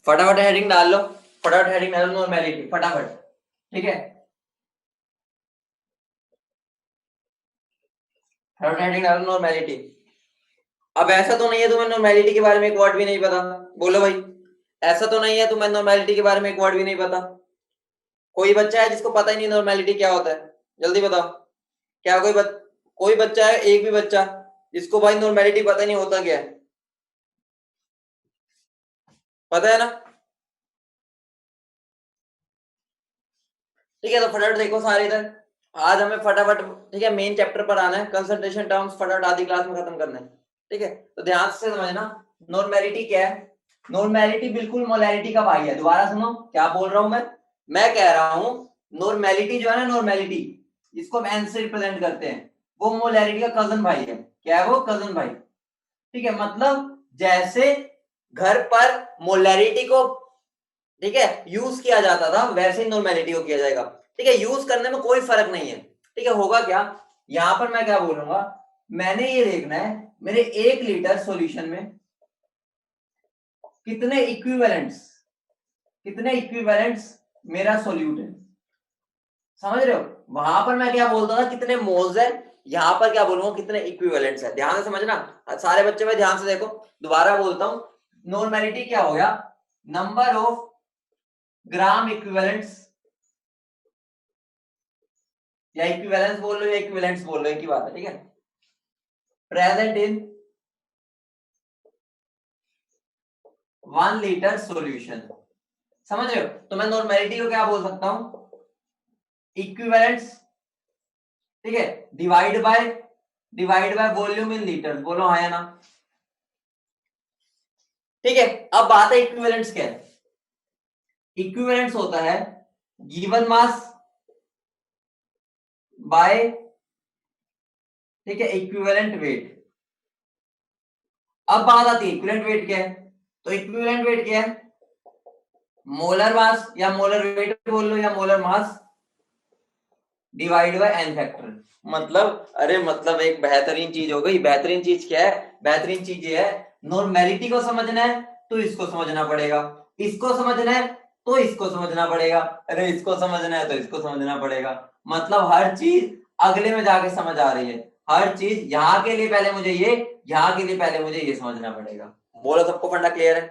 फटाफट हेडिंग डाल लो, फटाफट हेडिंग डाल लो, नॉर्मेलिटी फटाफट। ठीक है, फटाफट हेडिंग डाल लो नॉर्मेलिटी। अब ऐसा तो नहीं है तुम्हें नॉर्मेलिटी के बारे में एक वर्ड भी नहीं पता, बोलो भाई, ऐसा तो नहीं है तुम्हें नॉर्मेलिटी के बारे में एक वर्ड भी नहीं पता? कोई बच्चा है जिसको पता ही नहीं नॉर्मेलिटी क्या होता है? जल्दी बताओ, क्या कोई बच्चा है, एक भी बच्चा जिसको भाई नॉर्मेलिटी पता ही नहीं होता क्या है? पता है ना? ठीक है, तो फटाफट देखो सारे इधर, आज हमें फटाफट, ठीक है, मेन चैप्टर पर आना है, कंसंट्रेशन टर्म्स फटाफट आधी क्लास में खत्म करना है। ठीक है, तो ध्यान से समझना, नॉर्मेलिटी क्या है? नॉर्मेलिटी बिल्कुल मोलैरिटी का भाई है। दोबारा सुनो क्या बोल रहा हूं मैं कह रहा हूं नॉर्मेलिटी जो है ना, नॉर्मेलिटी जिसको हम एन से रिप्रेजेंट करते हैं, वो मोलैरिटी का कजन भाई है। क्या है वो? कजन भाई। ठीक है, मतलब जैसे घर पर मोलैरिटी को, ठीक है, यूज किया जाता था, वैसे ही नॉर्मेलिटी को किया जाएगा। ठीक है, यूज करने में कोई फर्क नहीं है। ठीक है, होगा क्या, यहां पर मैं क्या बोलूंगा, मैंने ये देखना है मेरे 1 लीटर सॉल्यूशन में कितने इक्विवेलेंट्स मेरा सोल्यूट है। समझ रहे हो? वहां पर मैं क्या बोलता था, कितने मोल्स है, यहां पर क्या बोलूंगा, कितने इक्विवेलेंट्स है। ध्यान से समझना सारे बच्चे, भाई ध्यान से देखो, दोबारा बोलता हूं, नॉर्मेलिटी क्या हो गया, नंबर ऑफ ग्राम इक्विवेलेंट्स, या इक्विवेलेंस बोल लो या इक्विवेलेंट्स बोल लो, एक ही बात है। ठीक है, प्रेजेंट इन 1 लीटर सॉल्यूशन। समझ रहे हो? तो मैं नॉर्मेलिटी को क्या बोल सकता हूं, इक्विवेलेंट्स, ठीक है, divide by volume in litres. बोलो हाँ या ना? ठीक है, अब बात है इक्विवेलेंट्स क्या है। इक्विवेलेंट्स होता है गिवन मास बाय, ठीक है, इक्विवेलेंट वेट। अब बात आती है इक्विवेलेंट वेट क्या है, तो इक्विवेलेंट वेट क्या है, मोलर मास या मोलर वेट बोल लो या molar mass divide by n factor. मतलब अरे मतलब एक बेहतरीन चीज हो गई। बेहतरीन चीज क्या है? बेहतरीन चीज ये है, नॉर्मेलिटी को समझना है तो इसको समझना पड़ेगा, इसको समझना है तो इसको समझना पड़ेगा, अरे इसको समझना है तो इसको समझना पड़ेगा। मतलब हर चीज अगले में जाके समझ आ रही है। हर चीज यहाँ के लिए पहले मुझे ये, यहाँ के लिए पहले मुझे ये समझना पड़ेगा। बोलो सबको फंडा क्लियर है?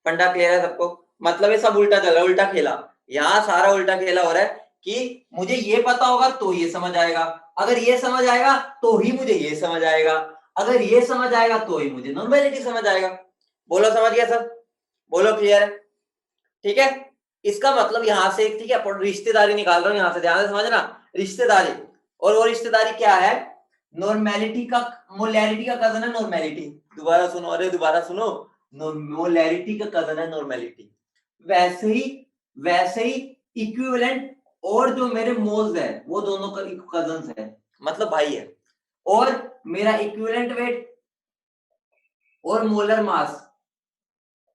फंडा क्लियर है सबको? मतलब ये सब उल्टा चल रहा है, उल्टा खेला, यहाँ सारा उल्टा खेला हो रहा है कि मुझे ये पता होगा तो ये समझ आएगा, अगर ये समझ आएगा तो ही मुझे ये समझ आएगा, अगर ये समझ आएगा तो ही मुझे नॉर्मेलिटी समझ आएगा। बोलो समझ गया सब? बोलो क्लियर है? ठीक है, इसका मतलब यहां से, ठीक है, रिश्तेदारी निकाल रहा हूं यहां से, ध्यान से समझना, रिश्तेदारी। और वो रिश्तेदारी क्या है, नॉर्मेलिटी का, मोलैरिटी का कजन है नॉर्मेलिटी। दोबारा सुनो, अरे दोबारा सुनो, मोलैरिटी का कजन है नॉर्मेलिटी। वैसे ही इक्विवेलेंट और जो मेरे मोल्स है वो दोनों का कजन्स है, मतलब भाई है। और मेरा इक्विवेलेंट वेट और मोलर मास,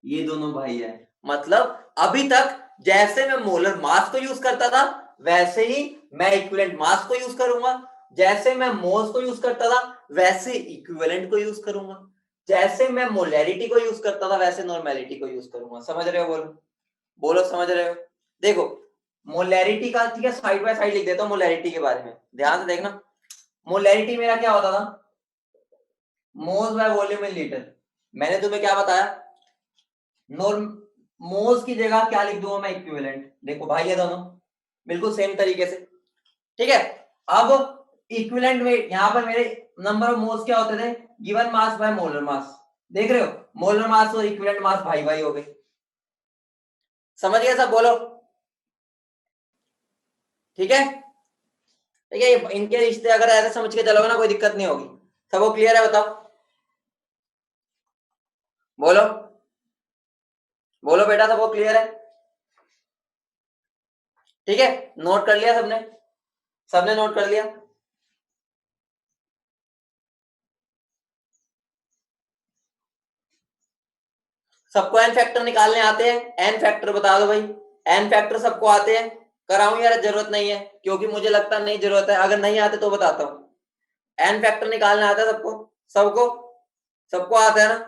ये दोनों भाई है। मतलब अभी तक जैसे मैं मोलर मास को यूज करता था, वैसे ही मैं इक्विवेलेंट मास को यूज करूंगा। जैसे मैं मोल्स को यूज करता था, वैसे इक्विवेलेंट को यूज करूंगा। जैसे मैं मोलैरिटी को यूज करता था, वैसे नॉर्मेलिटी को यूज करूंगा। समझ रहे हो? बोलो, बोलो समझ रहे हो? देखो मोलैरिटी का, ठीक है, साइड बाय साइड लिख देता हूं मोलैरिटी के बारे में, ध्यान से देखना। मोलैरिटी मेरा क्या होता था, moles by volume in litre. मैंने तुम्हें क्या बताया, नॉर्म मोल्स की जगह क्या लिख दूंगा मैं, इक्विवेलेंट। देखो भाई ये दोनों बिल्कुल सेम तरीके से। ठीक है, अब इक्विवेलेंट वेट, यहां पर मेरे नंबर ऑफ मोल्स क्या होते थे, गिवन मास बाय मोलर मास। देख रहे हो, मोलर मास और इक्विवेलेंट मास भाई भाई हो गए। समझ गए सब? बोलो ठीक है। ठीक है, इनके रिश्ते अगर ऐसे समझ के चलोगे ना, कोई दिक्कत नहीं होगी। सबको क्लियर है? बताओ, बोलो, बोलो बेटा, सबको क्लियर है? ठीक है, नोट कर लिया सबने? सबने नोट कर लिया? सबको एन फैक्टर निकालने आते हैं? एन फैक्टर बता दो भाई, एन फैक्टर सबको आते हैं? कराऊं यार? जरूरत नहीं है, क्योंकि मुझे लगता नहीं जरूरत है, अगर नहीं आते तो बताता हूं। एन फैक्टर निकालने आता है सबको? सबको सबको आता है ना?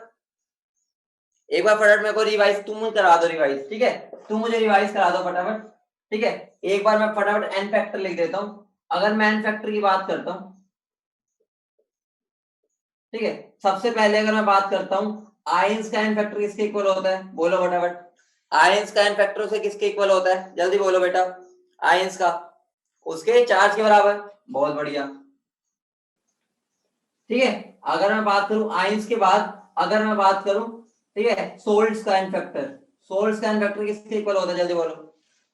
एक बार फटाफट मेरे को रिवाइज तुम करा दो, रिवाइज, ठीक है, तुम मुझे रिवाइज करा दो फटाफट, ठीक है। एक बार मैं फटाफट एन फैक्टर लिख देता हूं। अगर मैं एन फैक्टर की बात करता हूं, ठीक है, सबसे पहले अगर मैं बात करता हूं आयंस का एन फैक्टर किसके इक्वल होता है, बोलो फटाफट। आयंस का एन फैक्टर से किसके इक्वल होता है, जल्दी बोलो बेटा। आयंस का उसके चार्ज के बराबर। बहुत बढ़िया, ठीक है। अगर मैं बात करूं आयंस के बाद, अगर मैं बात करूं, ठीक है, सोल्ट्स का एन फैक्टर, सोल्ट्स का एन फैक्टर किसके इक्वल होता है, जल्दी बोलो।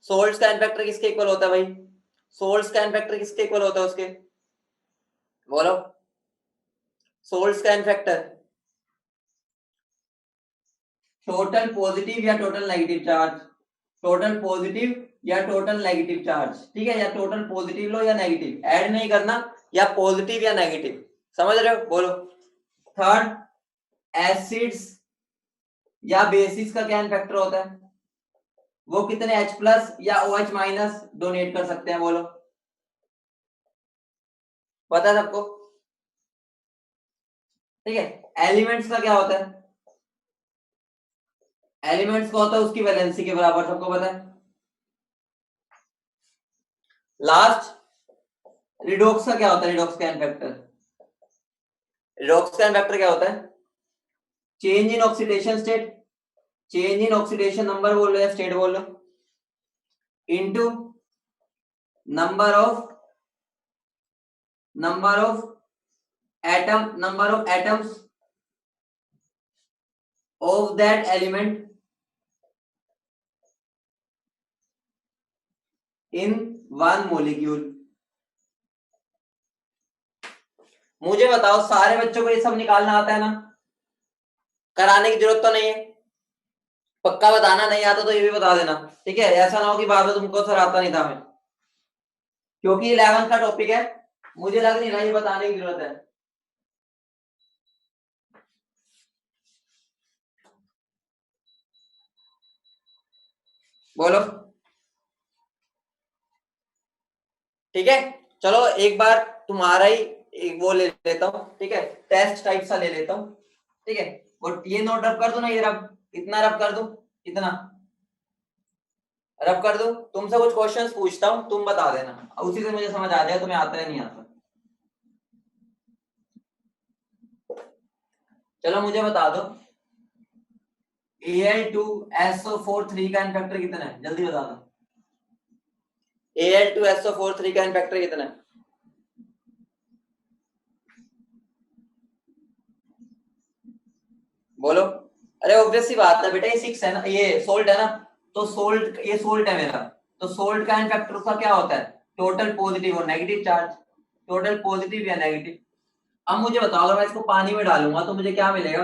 सोल्ट्स का एन फैक्टर किसके इक्वल होता है भाई, सोल्ट्स का एन फैक्टर किसके इक्वल होता है उसके, बोलो। सोल्ट्स का एन फैक्टर टोटल पॉजिटिव या total negative charge, total positive या टोटल नेगेटिव चार्ज, ठीक है, या टोटल पॉजिटिव लो या नेगेटिव, ऐड नहीं करना, या पॉजिटिव या नेगेटिव, समझ रहे हो, बोलो। थर्ड, एसिड्स या बेसिस का क्या फैक्टर होता है, वो कितने H प्लस या OH माइनस डोनेट कर सकते हैं, बोलो, पता है सबको, ठीक है। एलिमेंट्स का क्या होता है, एलिमेंट्स का होता है उसकी वैलेंसी के बराबर, सबको पता है। लास्ट, रिडॉक्स का क्या होता है, रिडॉक्स का एन फैक्टर, रिडॉक्स का एन फैक्टर क्या होता है, change in oxidation state, change in oxidation number बोल लो या स्टेट बोल लो, into number of atoms of that element in one molecule. मुझे बताओ सारे बच्चों को ये सब निकालना आता है ना, कराने की जरूरत तो नहीं है, पक्का बताना, नहीं आता तो ये भी बता देना, ठीक है, ऐसा ना हो कि बार बार तुमको सर आता नहीं था मैं, क्योंकि 11th का टॉपिक है, मुझे लग नहीं रहा ये बताने की जरूरत है, बोलो, ठीक है। चलो एक बार तुम्हारा ही एक वो ले लेता हूँ, ठीक है, टेस्ट टाइप सा ले लेता हूँ, ठीक है, और ये नोट रब कर दो ना, ये रब, इतना रब कर दो, इतना रब कर दो, तुमसे कुछ क्वेश्चंस पूछता हूँ, तुम बता देना, उसी से मुझे समझ आ जाए तुम्हें आता है नहीं आता। चलो मुझे बता दो Al2SO4 का फैक्टर कितना है, जल्दी बता दो। Al2SO4 का फैक्टर कितना है, बोलो। अरे ऑब्वियस सी बात है बेटा, ये 6 है ना, ये सोल्ट है ना, तो सोल्ट, ये सोल्ट है मेरा, तो सोल्ट का फैक्टर उसका क्या होता है, टोटल पॉजिटिव और नेगेटिव चार्ज, टोटल पॉजिटिव या नेगेटिव। अब मुझे बताओ अगर मैं इसको पानी में डालूंगा तो मुझे क्या मिलेगा,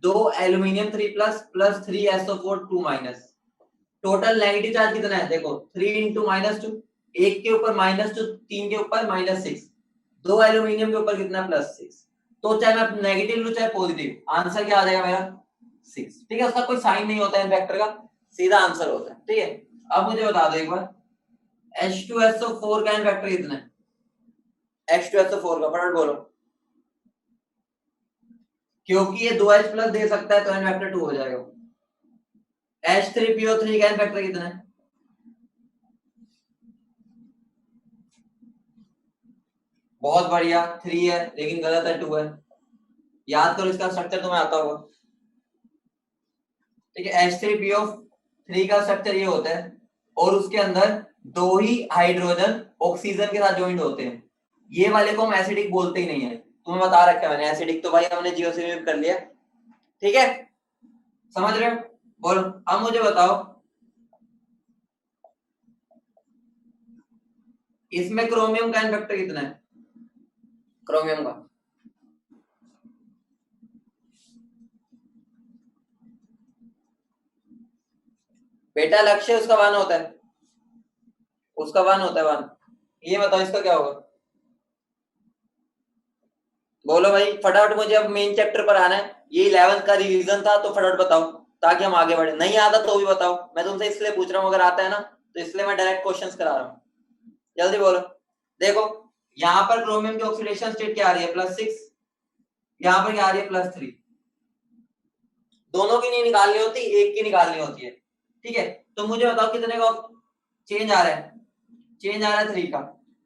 2 aluminium 3 plus plus 3SO4 2 minus, total negative charge कितना है, देखो 3 इंटू -2, एक के ऊपर -2, 3 के ऊपर -6, 2 एल्यूमिनियम के ऊपर कितना +6, तो चाहे मैं नेगेटिव लूं चाहे पॉजिटिव, आंसर क्या आ जाएगा मेरा 6, ठीक है, उसका कोई साइन नहीं होता है वेक्टर का, सीधा आंसर होता है, ठीक है। अब मुझे बता दो एक बार H2SO4 का वेक्टर कितना है, H2SO4 का फटाफट बोलो, क्योंकि ये 2H प्लस दे सकता है तो एन वेक्टर 2 हो जाएगा। H3PO3 का वेक्टर कितना है, बहुत बढ़िया, 3 है लेकिन गलत है, 2 है, याद करो इसका स्ट्रक्चर तुम्हें आता होगा, ठीक है। H3PO3 का स्ट्रक्चर ये होता है और उसके अंदर 2 ही हाइड्रोजन ऑक्सीजन के साथ ज्वाइंट होते हैं, ये वाले को हम एसिडिक बोलते ही नहीं है, तुम्हें बता रखा है मैंने, एसिडिक तो भाई हमने जीओसी में कर लिया, ठीक है, समझ रहे हो, बोलो। अब मुझे बताओ इसमें क्रोमियम का फैक्टर कितना है, क्रोमियम का, बेटा लक्ष्य उसका 1 होता है, उसका 1 होता है 1, ये बताओ इसका क्या होगा, बोलो भाई फटाफट, मुझे अब मेन चैप्टर पर आना है, ये 11th का रिवीजन था तो फटाफट बताओ ताकि हम आगे बढ़े, नहीं आता तो भी बताओ, मैं तुमसे इसलिए पूछ रहा हूँ, अगर आता है ना तो इसलिए मैं डायरेक्ट क्वेश्चंस करा रहा हूँ, जल्दी बोलो। देखो यहाँ पर क्रोमियम की ऑक्सीडेशन स्टेट क्या आ रही है, +6, यहाँ पर क्या आ रही है +3, दोनों की नहीं निकालनी होती, एक की निकालनी होती है। ठीक है, तो मुझे बताओ कितने का चेंज आ रहा है, चेंज आ रहा है 3 का।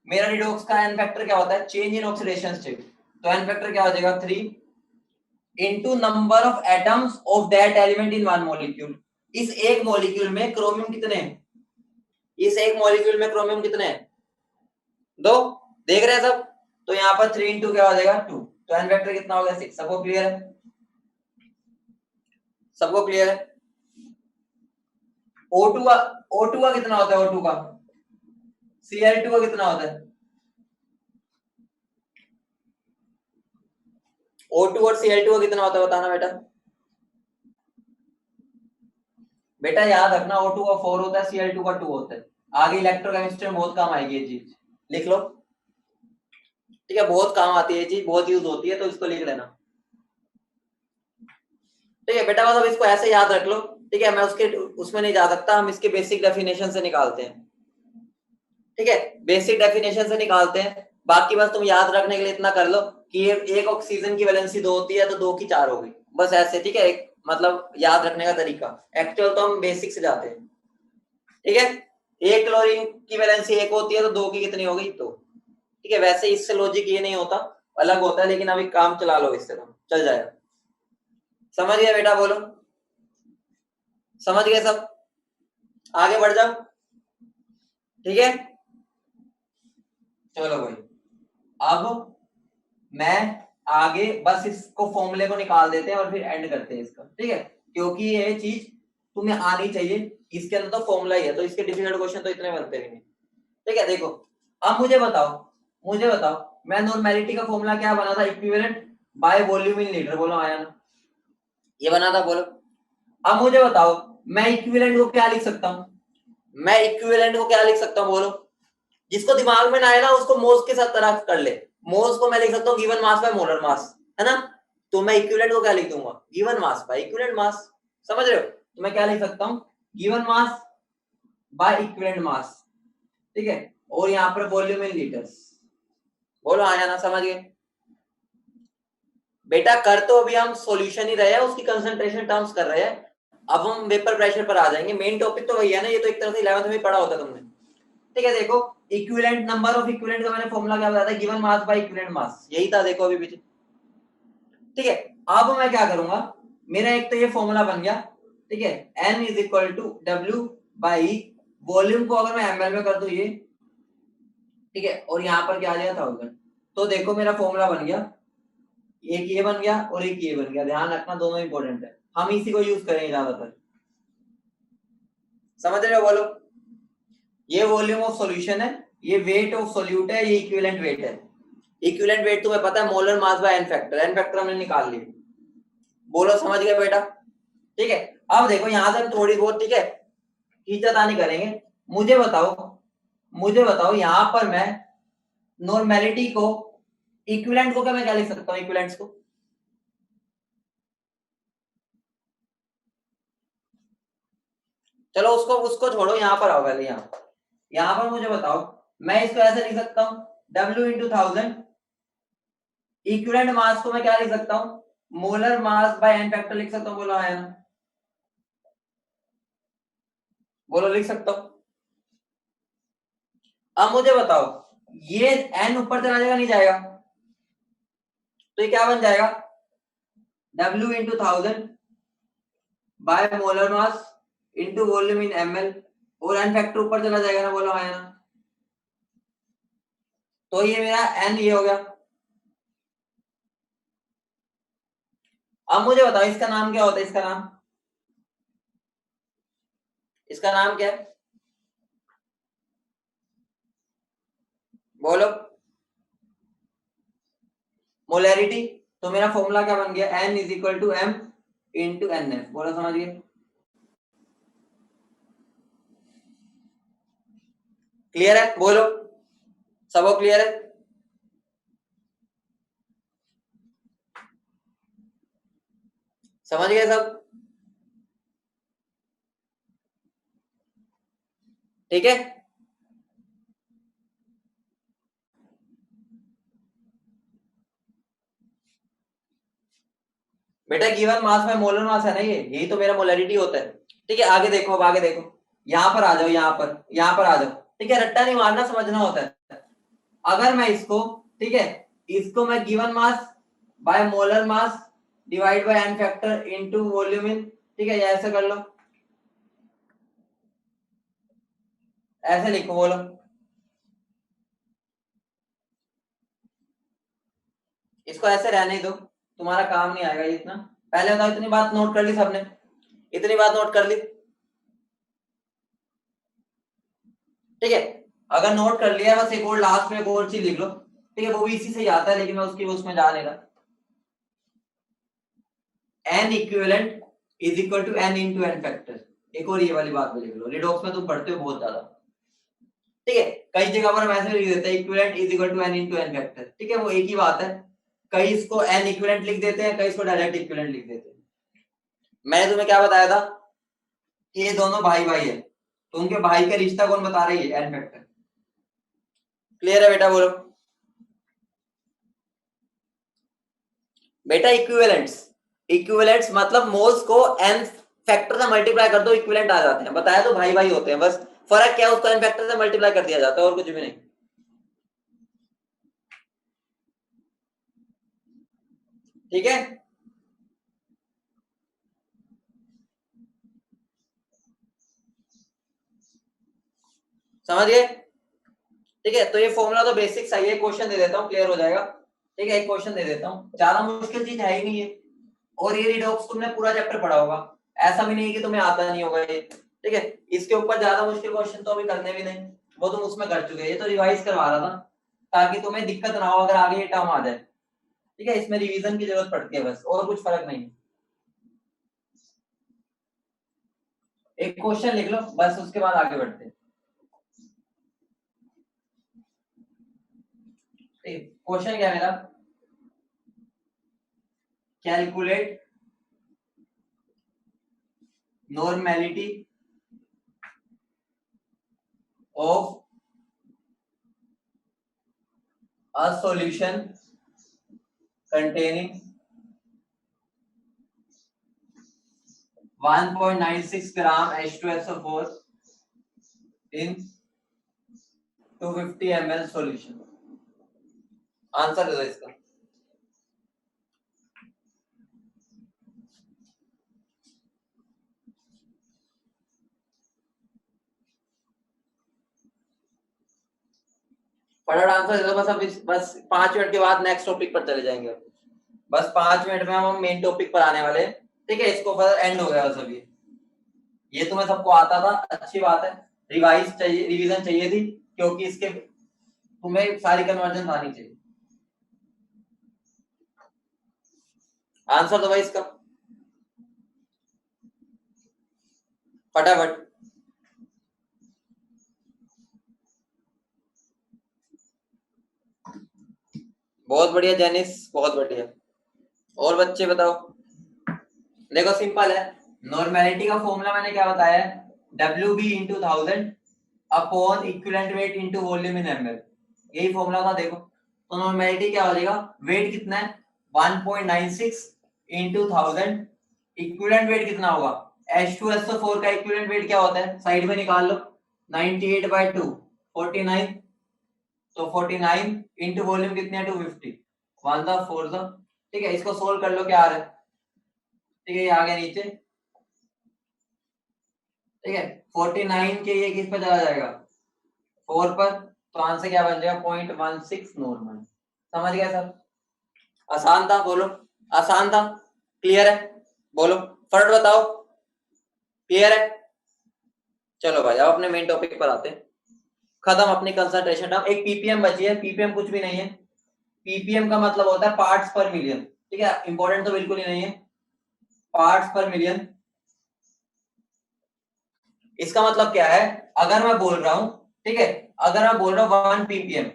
मेरा रिडॉक्स का एन फैक्टर क्या होता है, चेंज इन ऑक्सीडेशन स्टेट, तो एन फैक्टर क्या हो जाएगा 3 into number of atoms of that element in one molecule. इस एक मॉलिक्यूल में क्रोमियम कितने हैं, इस एक मॉलिक्यूल में क्रोमियम कितने हैं, 2, देख रहे हैं सब। तो यहाँ पर 3 इंटू क्या हो जाएगा 2, तो एन फैक्टर कितना हो गया 6। सबको क्लियर है, सबको क्लियर है। O2 का, O2 का कितना होता है, O2 का, Cl2 का कितना होता है, O2 और Cl2 का कितना होता है बताना बेटा। बेटा याद रखना O2 का 4 होता है, Cl2 का 2 होता है। आगे इलेक्ट्रोकेमिस्ट्री में बहुत काम आएगी ये चीज, लिख लो। ठीक है, बहुत काम आती है ये चीज, बहुत यूज होती है, तो इसको लिख लेना। ठीक है बेटा, बस अब इसको ऐसे याद रख लो। ठीक है, मैं उसमें नहीं जा सकता, हम इसके बेसिक डेफिनेशन से निकालते हैं। ठीक है, बेसिक डेफिनेशन से निकालते हैं। बाकी बस तुम याद रखने के लिए इतना कर लो कि एक ऑक्सीजन की वैलेंसी 2 होती है तो 2 की 4 हो गई, बस ऐसे। ठीक है, एक मतलब याद रखने का तरीका। एक्चुअल तो हम बेसिक से जाते हैं। ठीक है, एक क्लोरीन की वैलेंसी 1 होती है तो 2 की कितनी हो गई, 2। ठीक है, वैसे इससे लॉजिक ये नहीं होता, अलग होता है, लेकिन अभी काम चला लो, इससे तो चल जाएगा। समझ गया बेटा, बोलो समझ गए सब, आगे बढ़ जाओ। ठीक है, चलो भाई, अब मैं आगे बस इसको फॉर्मूले को निकाल देते हैं और फिर एंड करते हैं इसका। ठीक है, क्योंकि ये चीज तुम्हें आनी चाहिए, इसके अंदर तो फॉर्मूला ही है, तो इसके डिफिकल्ट क्वेश्चन तो इतने बनते भी नहीं। ठीक है, देखो अब मुझे बताओ मैं नॉर्मेलिटी का फॉर्मूला क्या बना था, equivalent by volume in litre, बोलो आया ना, ये बना था, बोलो। अब मुझे बताओ मैं इक्विवेलेंट को क्या लिख सकता हूँ, मैं इक्विवेलेंट को क्या लिख सकता हूँ, बोलो। जिसको दिमाग में ना आए ना उसको मोल्स के साथ तरह कर ले। मोल्स को मैं लिख सकता हूँ गिवन मास बाय मोलर मास, है ना। तो मैं इक्विवेलेंट को क्या लिख दूंगा, given mass by equivalent mass. समझ रहे हो, तो मैं क्या लिख सकता हूँ, given mass by equivalent mass. ठीक है, और यहाँ पर वॉल्यूम इन लीटर्स, बोलो आया ना, समझ गए बेटा। कर तो अभी हम सॉल्यूशन ही रहे हैं, उसकी कंसंट्रेशन टर्म्स कर रहे हैं। अब हम वेपर प्रेशर पर आ जाएंगे, मेन टॉपिक तो वही है ना, ये तो एक तरह से 11th में पढ़ा होता तुमने। ठीक है, देखो इक्विवेलेंट नंबर ऑफ इक्विवेलेंट का मैंने फॉर्मूला क्या बताया था, given mass by equivalent mass, यही था देखो अभी पीछे। ठीक है, अब मैं क्या करूंगा, मेरा एक तो ये फॉर्मूला बन गया। ठीक है, n is equal to W by volume को अगर मैं ml में कर दूं ये, ठीक है, और यहाँ पर क्या आ जाएगा 1000, तो देखो मेरा फॉर्मूला बन गया, एक ये बन गया और एक ये बन गया। ध्यान रखना दोनों इंपॉर्टेंट है, हम इसी को यूज करेंगे ज्यादातर। समझ रहे हो, बोलो। ये वॉल्यूम ऑफ सॉल्यूशन है, ये वेट ऑफ सोल्यूट है, ये इक्विवेलेंट वेट है। इक्विवेलेंट वेट तुम्हें पता है molar mass by n factor, n factor हमने निकाल लिया। बोलो समझ गए बेटा। ठीक है, अब देखो यहां से हम थोड़ी बहुत, ठीक है, खींचातानी करेंगे। मुझे बताओ यहां पर मैं नॉर्मेलिटी को, इक्विवेलेंट को क्या मैं क्या लिख सकता हूँ, इक्विवेलेंट्स को, चलो उसको उसको छोड़ो, यहाँ पर आओ पहले, यहाँ पर मुझे बताओ मैं इसको ऐसे लिख सकता हूँ W इंटू 1000। इक्विवेलेंट मास को मैं क्या लिख सकता हूँ, molar mass by n factor लिख सकता हूँ, बोलो आया ना, बोलो लिख सकता हूँ। अब मुझे बताओ ये n ऊपर चला जाएगा नहीं जाएगा, तो ये क्या बन जाएगा, W into 1000 bye molar mass into volume इन ml, और एन फैक्टर ऊपर चला जाएगा ना, बोलो आया ना, तो ये मेरा n ये हो गया। अब मुझे बताओ इसका नाम क्या होता है, इसका नाम क्या है, बोलो। मोलैरिटी। तो मेरा फॉर्मूला क्या बन गया, n is equal to m into n f, बोलो समझ गए, क्लियर है, बोलो सबको क्लियर है। समझ गए सब, ठीक है। बेटा गिवन मास में मोलर मास है ना, ये यही तो मेरा मोलरिटी होता है। ठीक है, आगे देखो, अब आगे देखो, यहां पर आ जाओ, यहां पर आ जाओ। ठीक है, रट्टा नहीं मारना, समझना होता है। अगर मैं इसको, ठीक है, इसको मैं given mass by molar mass divide by n factor into volume in, ठीक है, ऐसे कर लो, ऐसे लिखो, बोलो। इसको ऐसे रहने दो, तुम्हारा काम नहीं आएगा इतना। पहले बताओ, इतनी बात नोट कर ली सबने? इतनी बात नोट कर ली? ठीक है, अगर नोट कर लिया, बस एक और लास्ट में एक और चीज लिख लो। ठीक है, वो भी इसी से ही आता है, लेकिन मैं उसकी उसमें जा नहीं रहा। N equivalent is equal to n into n factor. एक और ये वाली बात भी लिख लो, रिडॉक्स में तुम पढ़ते हो बहुत ज्यादा। ठीक है, कई जगह पर हम ऐसे लिख देते हैं equivalent is equal to n into n factor. ठीक है, वो एक ही बात है। कई इसको एन इक्विवेलेंट लिख देते हैं, कई इसको डायरेक्ट इक्विवेलेंट लिख देते हैं। मैंने तुम्हें क्या बताया था कि ये दोनों भाई भाई है, तो उनके भाई का रिश्ता कौन बता रही है? N factor. क्लियर है बेटा? बोलो बेटा। इक्विवेलेंट्स, इक्विवेलेंट्स मतलब मोल्स को एन फैक्टर से मल्टीप्लाई कर दो, इक्विवेलेंट आ जाते हैं। बताया तो भाई भाई होते हैं, बस फर्क क्या है, उसको एन फैक्टर से मल्टीप्लाई कर दिया जाता है, और कुछ भी नहीं। ठीक है, समझ गए? ठीक है, तो ये फॉर्मूला तो बेसिक सही है, क्वेश्चन दे देता हूँ, क्लियर हो जाएगा। ठीक है, एक क्वेश्चन दे देता हूँ, ज्यादा मुश्किल चीज है ही नहीं है। और ये रिडॉक्स तुमने पूरा चैप्टर पढ़ा होगा, ऐसा भी नहीं है कि तुम्हें आता नहीं होगा ये। ठीक है, इसके ऊपर ज्यादा मुश्किल क्वेश्चन तो अभी करने भी नहीं, वो तुम उसमें कर चुके, ये तो रिवाइज करवा रहा था ताकि तुम्हें दिक्कत ना हो अगर आगे ये टर्म आ जाए। ठीक है, इसमें रिवीजन की जरूरत पड़ती है बस, और कुछ फर्क नहीं है। एक क्वेश्चन लिख लो बस, उसके बाद आगे बढ़ते हैं। क्वेश्चन क्या है मेरा? Calculate normality of a solution containing 1.96 gram H2SO4 in 250 ml solution। Answer दे दो इसका। फटाफट आंसर दे दो बस। अब बस 5 मिनट के बाद नेक्स्ट टॉपिक पर चले जाएंगे। बस 5 मिनट में हम मेन टॉपिक पर आने वाले हैं। ठीक है, इसको फिर एंड हो गया बस अभी। ये तुम्हें सबको आता था, अच्छी बात है। रिवाइज चाहिए, रिवीजन चाहिए थी, क्योंकि इसके तुम्हें सारी कन्वर्जन आनी चाहिए। आंसर दो भाई इसका फटाफट। बहुत बढ़िया जेनिस, बहुत बढ़िया। और बच्चे बताओ। देखो सिंपल है, नॉर्मेलिटी का फॉर्मूला मैंने क्या बताया है? W B into 1000 upon equivalent weight into volume in ml. यही फॉर्मूला था। देखो तो नॉर्मेलिटी क्या हो जाएगा? वेट कितना है? 1.96 इंटू 1000। इक्विवेलेंट वेट कितना होगा? H2SO4 का इक्विवेलेंट वेट क्या होता है? साइड में निकाल लो, 98/2 49। तो 49 इंटू वॉल्यूम कितने है? 250। 1 द 4 द। ठीक है, इसको सोल्व कर लो, क्या आ रहा है? ठीक है, ये आ गया नीचे। ठीक है, 49 के ये किस पे चला जाएगा? 4 पर। तो आंसर क्या बन जाएगा? 0.16 नॉर्मल। समझ गया सब? आसान था, बोलो। आसान था, क्लियर है? बोलो फट बताओ, क्लियर है? चलो भाई, अब अपने मेन टॉपिक पर आते हैं। खत्म अपनी कंसंट्रेशन टर्म। एक पीपीएम बची है, पीपीएम कुछ भी नहीं है। पीपीएम का मतलब होता है पार्ट्स पर मिलियन। ठीक है, इंपॉर्टेंट तो बिल्कुल ही नहीं है। पार्ट्स पर मिलियन, इसका मतलब क्या है? अगर मैं बोल रहा हूं, ठीक है, अगर मैं बोल रहा हूं 1 ppm,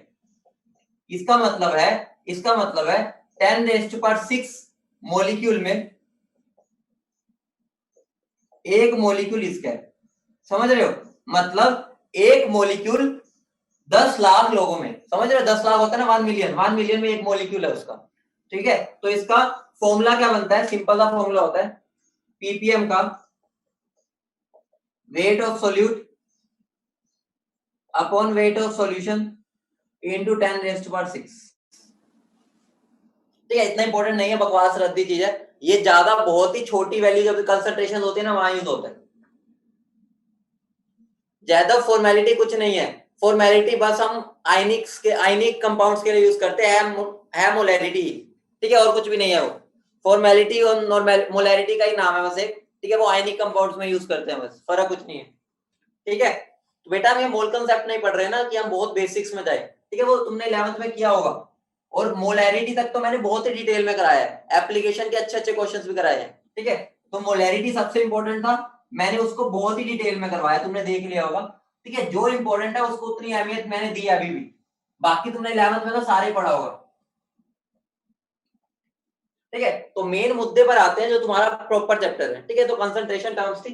इसका मतलब है, इसका मतलब है 10⁶ मॉलिक्यूल में एक मॉलिक्यूल इसका है। समझ रहे हो? मतलब एक मॉलिक्यूल 10 लाख लोगों में, समझ रहे हो? 10 लाख होता है ना, 1 मिलियन, 1 मिलियन में एक मॉलिक्यूल है उसका। ठीक है, तो इसका फॉर्मूला क्या बनता है, सिंपल सा फॉर्मूला होता है पीपीएम का weight of solute upon weight of solution into 10⁻⁶। ठीक है, इतना इंपॉर्टेंट नहीं है, बकवास रद्दी चीज है ये, ज्यादा बहुत ही छोटी वैल्यू जब कंसंट्रेशन होती है ना वहां यूज होता है, ज्यादा फॉर्मेलिटी कुछ नहीं है, फॉर्मेलिटी बस हम आयनिक कंपाउंड्स के लिए यूज करते हैं मोलैरिटी, ठीक है, और कुछ भी नहीं है वो, फॉर्मेलिटी और मोलैरिटी का ही नाम है बस एक, ठीक है, वो आयनिक कंपाउंड्स में यूज करते हैं बस, फर्क कुछ नहीं है, ठीक है। तो बेटा हम ये मोल कंसेप्ट नहीं पढ़ रहे ना कि हम बहुत बेसिक्स में जाए, ठीक है, वो तुमने 11th में किया होगा, और मोलैरिटी तक तो मैंने बहुत ही डिटेल में कराया है, एप्लीकेशन के अच्छे अच्छे क्वेश्चंस भी कराए हैं, ठीक है, तो मोलैरिटी सबसे इंपॉर्टेंट था, मैंने उसको बहुत ही डिटेल में करवाया, तुमने देख लिया होगा, ठीक है, जो इंपॉर्टेंट है उसको उतनी अहमियत मैंने दी अभी भी, बाकी तुमने 11th में तो सारे पढ़ा होगा, ठीक है। तो मेन मुद्दे पर आते हैं जो तुम्हारा प्रॉपर चैप्टर है, ठीक है, तो कंसंट्रेशन टर्म्स थी,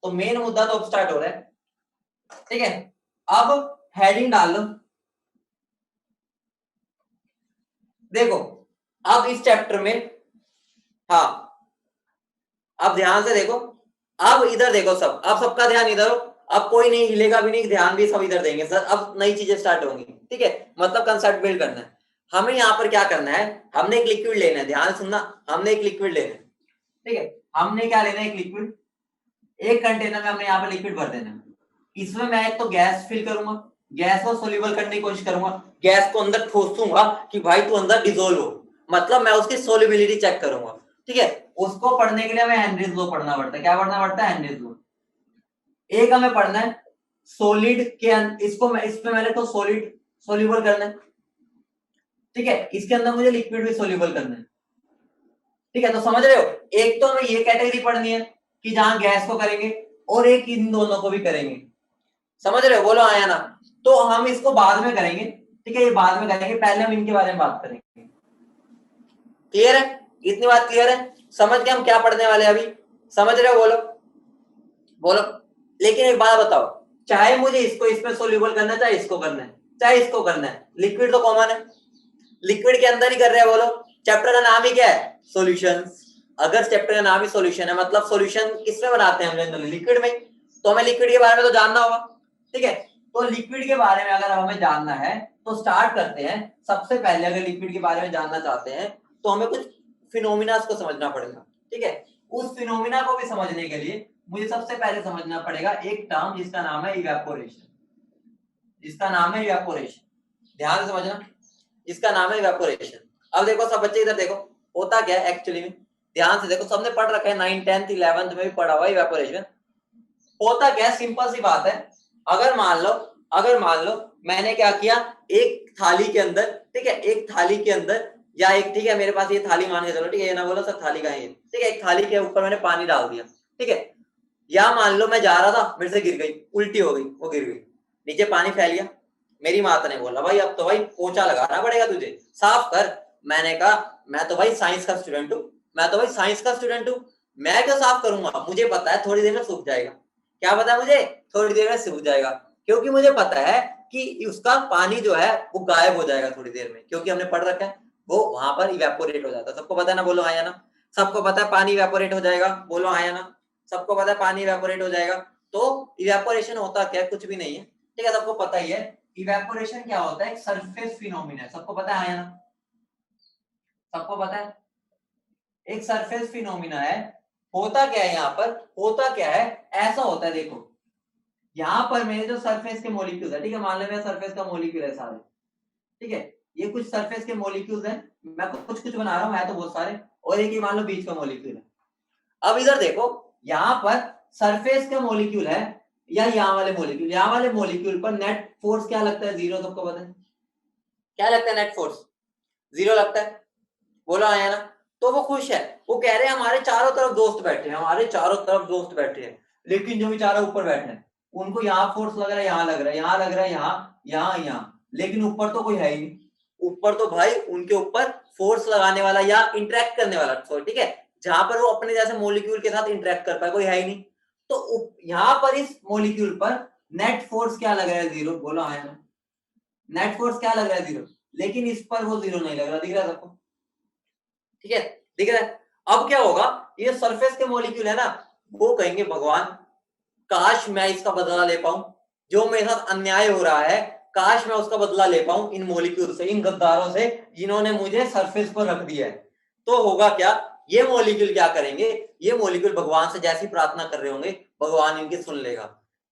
तो मेन मुद्दा तो अब स्टार्ट हो रहा है, ठीक है। अब हेडिंग डाल लो, देखो अब इस चैप्टर में, हाँ अब ध्यान से देखो, अब इधर देखो सब, अब सबका ध्यान इधर हो, अब कोई नहीं हिलेगा भी नहीं, ध्यान भी सब इधर देंगे सर, अब नई चीजें स्टार्ट होंगी, ठीक है, मतलब कंसेप्ट बिल्ड करना है हमें, यहाँ पर क्या करना है, हमने एक लिक्विड लेना है, ध्यान सुनना, हमने एक लिक्विड लेना है, ठीक है, हमने क्या लेना है, एक लिक्विड, एक कंटेनर में हमने यहाँ पर लिक्विड भर देना है, इसमें मैं एक तो गैस फिल करूंगा, गैस को सोल्यूबल करने की कोशिश करूंगा, गैस को अंदर ठोसूंगा कि भाई तू अंदर डिसोल्व हो, मतलब मैं उसकी सोल्युबिलिटी चेक करूंगा, ठीक है, उसको पढ़ने के लिए हमें हेनरीज लॉ पढ़ना पड़ता है, क्या पढ़ना पड़ता है, हेनरीज लॉ। एक हमें पढ़ना है सॉलिड के इसको मैं इसमें मैंने तो सॉलिड सोल्यूबल करना है, ठीक है, इसके अंदर मुझे लिक्विड भी सोल्यूबल करना है, ठीक है, तो समझ रहे हो, एक तो हमें ये कैटेगरी पढ़नी है कि जहां गैस को करेंगे, और एक इन दोनों को भी करेंगे, समझ रहे हो, बोलो आया ना, तो हम इसको बाद में करेंगे, ठीक है, ये बाद में करेंगे, पहले हम इनके बारे में बात करेंगे, क्लियर है, इतनी बात क्लियर है, समझ के हम क्या पढ़ने वाले हैं अभी, समझ रहे हो, बोलो बोलो। लेकिन एक बात बताओ, चाहे मुझे इसको इसमें सोल्यूबल करना है, चाहे इसको करना है, चाहे इसको करना है, लिक्विड तो कॉमन है, लिक्विड के अंदर ही कर रहे हैं, बोलो, चैप्टर का नाम ही क्या है, सॉल्यूशंस, अगर चैप्टर का नाम ही सॉल्यूशन है मतलब सॉल्यूशन किसमें बनाते हैं हम जनरली, लिक्विड में, तो हमें लिक्विड के बारे में तो जानना होगा, ठीक है, तो लिक्विड के बारे में अगर हमें जानना है तो स्टार्ट करते हैं, सबसे पहले अगर लिक्विड के बारे में जानना चाहते हैं तो हमें कुछ फिनोमिना को समझना पड़ेगा, ठीक है, उस फिनोमिना को भी समझने के लिए मुझे सबसे पहले समझना पड़ेगा एक टर्म जिसका नाम है इवेपोरेशन, जिसका नाम है इवेपोरेशन, ध्यान से समझना, इसका नाम है इवेपोरेशन। अब देखो सब बच्चे इधर देखो, होता क्या है एक्चुअली में, ध्यान से देखो, सबने पढ़ रखा है 9th 10th 11th में भी पढ़ा हुआ इवेपोरेशन, होता क्या है, सिंपल सी बात है, अगर मान लो मैंने क्या किया, एक थाली के अंदर, ठीक है, एक थाली के अंदर, या एक, ठीक है, मेरे पास ये थाली मान के चलो, ठीक है, ये ना बोलो सर थाली का है, ठीक है, एक थाली के ऊपर मैंने पानी डाल दिया, ठीक है, या मान लो मैं जा रहा था, मेरे से गिर गई, उल्टी हो गई, वो गिर गई, नीचे पानी फैल गया, मेरी माता ने बोला भाई अब तो भाई पोछा लगाना पड़ेगा तुझे, साफ कर, मैंने कहा मैं तो भाई साइंस का स्टूडेंट हूँ, मैं तो भाई साइंस का स्टूडेंट हूँ, मैं क्यों साफ करूंगा, मुझे पता है थोड़ी देर में सूख जाएगा, क्या पता है मुझे, थोड़ी देर में सूख जाएगा, क्योंकि मुझे पता है कि उसका पानी जो है वो गायब हो जाएगा थोड़ी देर में, क्योंकि हमने पढ़ रखा है वो वहां पर इवेपोरेट हो जाता है, सबको पता है ना, बोलो हाँ या ना, सबको पता है पानी इवेपोरेट हो जाएगा, बोलो हाँ या ना, सबको पता है पानी इवेपोरेट हो जाएगा, तो इवेपोरेशन होता क्या है, कुछ भी नहीं है, ठीक है, सबको पता ही है, इवेपोरेशन क्या होता है, एक सरफेस फिनोमिना है, सबको पता है हाँ या ना, सबको पता है, एक सरफेस फिनोमिना है, होता क्या है यहाँ पर, होता क्या है, ऐसा होता है, देखो यहाँ पर मेरे जो सरफेस के मॉलिक्यूल्स है, ठीक है, मान लो मेरा सरफेस का मॉलिक्यूल है सारे, ठीक है, ये कुछ सरफेस के मॉलिक्यूल्स हैं, मैं कुछ कुछ बना रहा हूँ, है तो बहुत सारे, और एक ही मान लो बीच का मॉलिक्यूल है, अब इधर देखो, यहाँ पर सरफेस का मॉलिक्यूल है, या यहाँ वाले मॉलिक्यूल, यहाँ वाले मॉलिक्यूल पर नेट फोर्स क्या लगता है, जीरो, सबको पता है, क्या लगता है नेट फोर्स, जीरो लगता है, बोलो आया ना, तो वो खुश है, वो कह रहे हैं हमारे चारों तरफ दोस्त बैठे हैं, हमारे चारों तरफ दोस्त बैठे हैं, लेकिन जो बेचारा ऊपर बैठे हैं उनको यहाँ फोर्स लग रहा है, यहाँ लग रहा है, यहाँ लग रहा है, यहाँ, लेकिन ऊपर तो कोई है ही नहीं, ऊपर तो भाई उनके ऊपर फोर्स लगाने वाला या इंटरेक्ट करने वाला, ठीक है, जहां पर वो अपने जैसे मॉलिक्यूल के साथ इंटरेक्ट कर पाए कोई है ही नहीं, तो यहाँ पर इस मॉलिक्यूल पर नेट फोर्स क्या लग रहा है, जीरो, बोलो आया ना, नेट फोर्स क्या लग रहा है, जीरो, लेकिन इस पर वो जीरो नहीं लग रहा, दिख रहा है सबको, ठीक है, दिख रहा है। अब क्या होगा, ये सरफेस के मॉलिक्यूल है ना, वो कहेंगे भगवान काश मैं इसका बदला ले पाऊं, जो मेरे साथ अन्याय हो रहा है काश मैं उसका बदला ले पाऊं इन मॉलिक्यूल से, इन गद्दारों से जिन्होंने मुझे सरफेस पर रख दिया है। तो होगा क्या, ये मॉलिक्यूल क्या करेंगे, ये मॉलिक्यूल भगवान से जैसी प्रार्थना कर रहे होंगे भगवान इनकी सुन लेगा।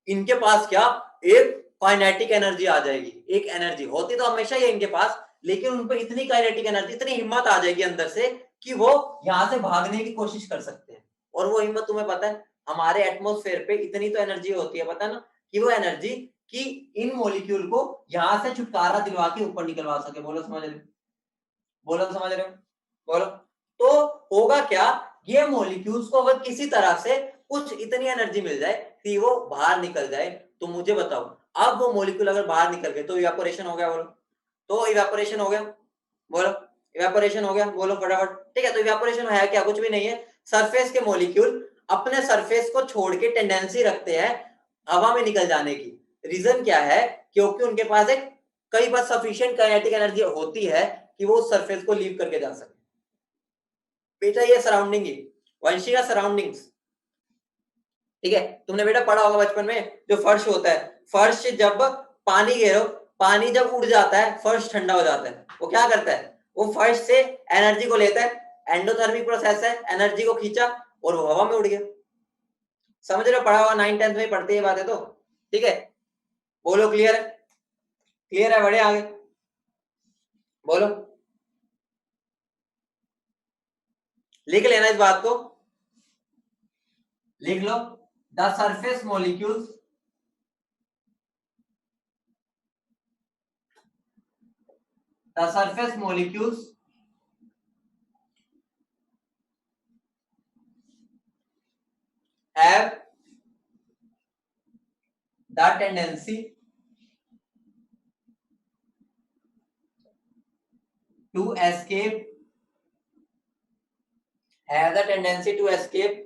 इनके पास क्या, एक काइनेटिक एनर्जी आ जाएगी, एक एनर्जी होती तो हमेशा ही इनके पास, लेकिन उन पर इतनी काइनेटिक एनर्जी, इतनी हिम्मत आ जाएगी अंदर से कि वो यहां से भागने की कोशिश कर सकते हैं। और वो हिम्मत तुम्हें पता है हमारे एटमॉस्फेयर पे इतनी तो एनर्जी होती है, पता है ना, कि वो एनर्जी कि इन मॉलिक्यूल को यहां से छुटकारा दिलवा के ऊपर निकलवा सके। बोलो समझ रहे हो, बोलो समझ रहे हो, बोलो। तो होगा क्या, ये मॉलिक्यूल्स को अगर किसी तरह से कुछ इतनी एनर्जी मिल जाए कि वो बाहर निकल जाए, तो मुझे बताओ अब वो मॉलिक्यूल अगर बाहर निकल गए तो इवेपोरेशन हो गया, बोलो। तो इवेपोरेशन हो गया, बोलो। इवेपोरेशन हो गया, बोलो फटाफट। ठीक है, तो इवेपोरेशन है क्या, कुछ भी नहीं है। सरफेस के मॉलिक्यूल अपने सरफेस को छोड़ के टेंडेंसी रखते हैं हवा में निकल जाने की। रीजन क्या है, क्योंकि उनके पास एक कई बार सफिशिएंट काइनेटिक एनर्जी होती है कि वो उस सरफेस को लीव करके जा सके। बेटा ये सराउंडिंग है, वंशिका सराउंडिंग्स। ठीक है, तुमने बेटा पढ़ा होगा बचपन में, जो फर्श होता है, फर्श जब पानी घेरो, पानी जब उड़ जाता है फर्श ठंडा हो जाता है, वो क्या करता है, वो फर्श से एनर्जी को लेता है, एंडोथर्मिक प्रोसेस है, एनर्जी को खींचा और वो हवा में उड़ गया। समझ रहे हो, पढ़ा हुआ 9th-10th में पढ़ते ये बातें तो। ठीक है, बोलो क्लियर है, क्लियर है, बढ़े आगे, बोलो। लिख लेना इस बात को, लिख लो। The surface molecules the surface molecules have the tendency to escape, have the tendency to escape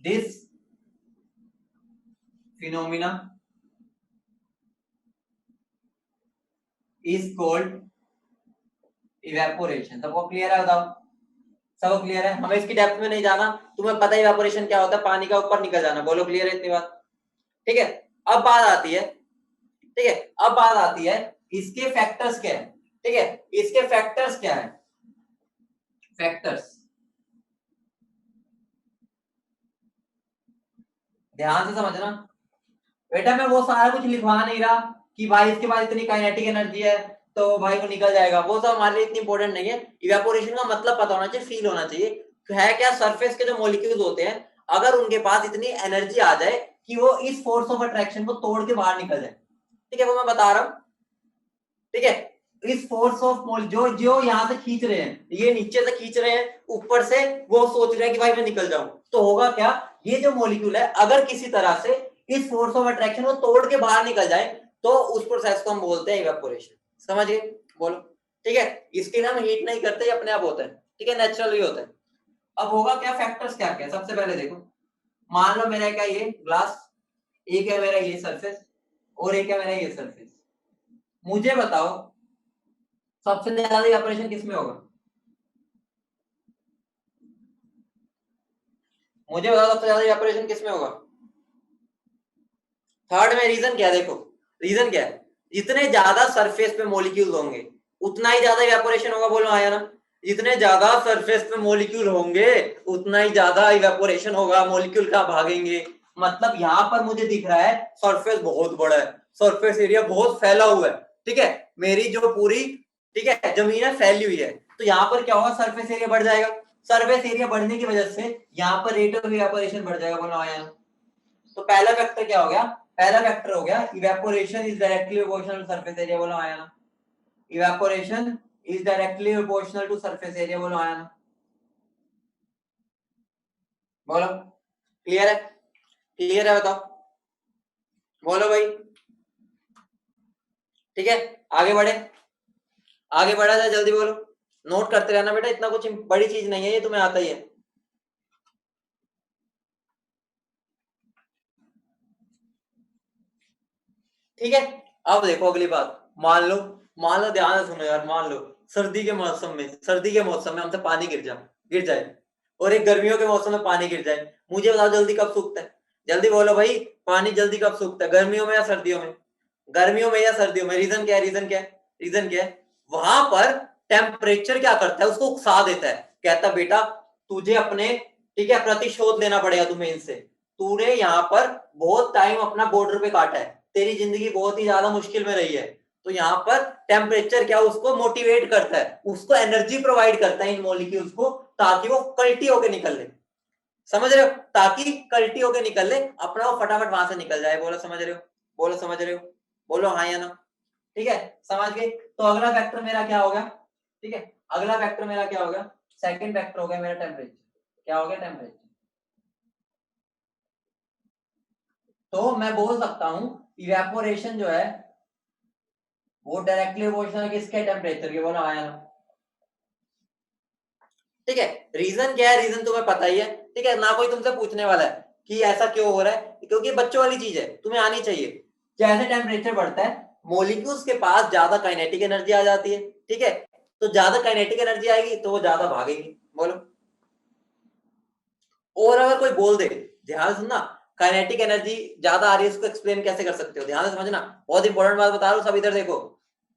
this phenomena is called evaporation। सबको क्लियर है, बताओ, सबको क्लियर है, हमें इसकी डेप्थ में नहीं जाना, तुम्हें पता है इवेपोरेशन क्या होता है, पानी का ऊपर निकल जाना। बोलो क्लियर है इतनी बात। ठीक है, अब बात आती है, ठीक है, अब बात आती है इसके फैक्टर्स क्या है। ठीक है, इसके फैक्टर्स क्या है, फैक्टर्स ध्यान से समझना बेटा। मैं वो सारा कुछ लिखवा नहीं रहा कि भाई इसके पास इतनी काइनेटिक एनर्जी है तो भाई वो निकल जाएगा, वो सब हमारे लिए इतनी इंपॉर्टेंट नहीं है। इवेपोरेशन का मतलब पता होना चाहिए, फील होना चाहिए। है क्या, सरफेस के जो मॉलिक्यूल्स होते हैं अगर उनके पास इतनी एनर्जी आ जाए कि वो इस फोर्स ऑफ अट्रैक्शन को तोड़ के बाहर निकल जाए, ठीक है, वो मैं बता रहा हूं। ठीक है, इस फोर्स ऑफ जो जो यहाँ से खींच रहे हैं, ये नीचे से खींच रहे हैं, ऊपर से वो सोच रहे हैं कि भाई मैं निकल जाऊं, तो होगा क्या, ये जो मॉलिक्यूल है अगर किसी तरह से इस फोर्स ऑफ अट्रैक्शन को तोड़ के बाहर निकल जाए तो उस प्रोसेस को हम बोलते हैं इवेपोरेशन। समझ गए, बोलो। ठीक है, इसके लिए हम हीट नहीं करते, अपने आप होता है। ठीक है, नेचुरली होता है। अब होगा क्या, फैक्टर्स क्या क्या, सबसे पहले देखो, मान लो मेरा क्या ये ग्लास, एक है मेरा ये सरफेस और एक है मेरा ये सरफेस। मुझे बताओ सबसे ज्यादा इवेपोरेशन किस में होगा, मुझे बताओ सबसे ज्यादा इवेपोरेशन किस में होगा। थर्ड में। रीजन क्या है, देखो रीजन क्या है, जितने ज्यादा सरफेस पे मॉलिक्यूल होंगे उतना ही ज्यादा इवेपोरेशन होगा। बोलो आया ना, जितने ज्यादा सरफेस पे मॉलिक्यूल होंगे उतना ही ज्यादा इवेपोरेशन होगा, मॉलिक्यूल कहां भागेंगे। मतलब यहाँ पर मुझे दिख रहा है सरफेस बहुत बड़ा है, सरफेस एरिया बहुत फैला हुआ है। ठीक है, मेरी जो पूरी, ठीक है, जमीन है फैली हुई है, तो यहाँ पर क्या होगा, सरफेस एरिया बढ़ जाएगा। सरफेस एरिया बढ़ने की वजह से यहाँ पर रेट ऑफ इवेपोरेशन बढ़ जाएगा। बोलो आया ना। तो पहला वेक्टर क्या हो गया, पहला वेक्टर हो गया evaporation is directly proportional to surface area. बोलो आया ना, evaporation is directly proportional to surface area. बोलो आया ना, बोलो क्लियर है, क्लियर है, बताओ, बोलो भाई। ठीक है, आगे बढ़े, आगे बढ़ा जाए, जल्दी बोलो, नोट करते रहना बेटा, इतना कुछ बड़ी चीज नहीं है ये, तुम्हें आता ही है। ठीक है। अब देखो अगली बात, मान लो ध्यान से सुनो यार, मान लो सर्दी के मौसम में हमसे पानी गिर जाए और एक गर्मियों के मौसम में पानी गिर जाए, मुझे बताओ जल्दी कब सूखता है? जल्दी बोलो भाई, पानी जल्दी कब सूखता है, गर्मियों में या सर्दियों में? गर्मियों में या सर्दियों में? रीजन क्या है? रीजन क्या है? वहां पर टेम्परेचर क्या करता है, उसको उकसा देता है, कहता बेटा तुझे अपने, ठीक है, प्रतिशोध लेना पड़ेगा तुम्हें इनसे, तूने यहाँ पर बहुत टाइम अपना बॉर्डर पे काटा है, तेरी जिंदगी बहुत ही ज्यादा मुश्किल में रही है, तो यहाँ पर टेम्परेचर क्या उसको मोटिवेट करता है, उसको एनर्जी प्रोवाइड करता है इन मॉलिक्यूल्स को, ताकि वो कल्टी होके निकल ले। समझ रहे हो? ताकि कल्टी होके निकल ले, अपना वो फटाफट वहां से निकल जाए। बोलो समझ रहे हो? बोलो समझ रहे हो? बोलो हाँ या ना। ठीक है, समझ गए? तो अगला फैक्टर मेरा क्या होगा? ठीक है, अगला फैक्टर मेरा क्या होगा? सेकंड फैक्टर हो गया मेरा टेम्परेचर। क्या हो गया? टेम्परेचर। तो मैं बोल सकता हूं इवेपोरेशन जो है वो डायरेक्टली प्रोपोर्शनल है किसके? टेम्परेचर के। बोलो हाँ या ना। ठीक है, रीजन क्या है? रीजन तुम्हें पता ही है, ठीक है ना, कोई तुमसे पूछने वाला है कि ऐसा क्यों हो रहा है, क्योंकि बच्चों वाली चीज है, तुम्हें आनी चाहिए। जैसे टेम्परेचर बढ़ता है, मोलिक्यूल्स के पास ज्यादा काइनेटिक एनर्जी आ जाती है, ठीक है, तो ज्यादा काइनेटिक एनर्जी आएगी तो वो ज्यादा भागेंगी। बोलो। और अगर कोई बोल दे, ध्यान से सुनना, काइनेटिक एनर्जी ज्यादा आ रही है, इसको एक्सप्लेन कैसे कर सकते हो? ध्यान से समझना, बहुत इंपॉर्टेंट बात बता रहा हूं, सब इधर देखो,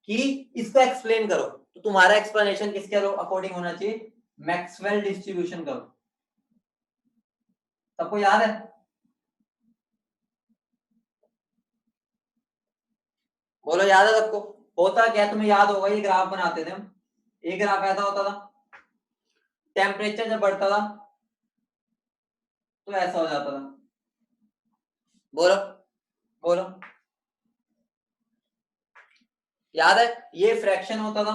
कि इसको एक्सप्लेन करो, तो तुम्हारा एक्सप्लेनेशन किसके अकॉर्डिंग होना चाहिए? मैक्सवेल डिस्ट्रीब्यूशन करो। सबको याद है? बोलो याद है सबको? होता क्या, तुम्हें याद होगा, ये ग्राफ बनाते थे हम, ये ग्राफ ऐसा होता था, टेम्परेचर जब बढ़ता था तो ऐसा हो जाता था। बोलो। बोलो। याद है? ये फ्रैक्शन होता था,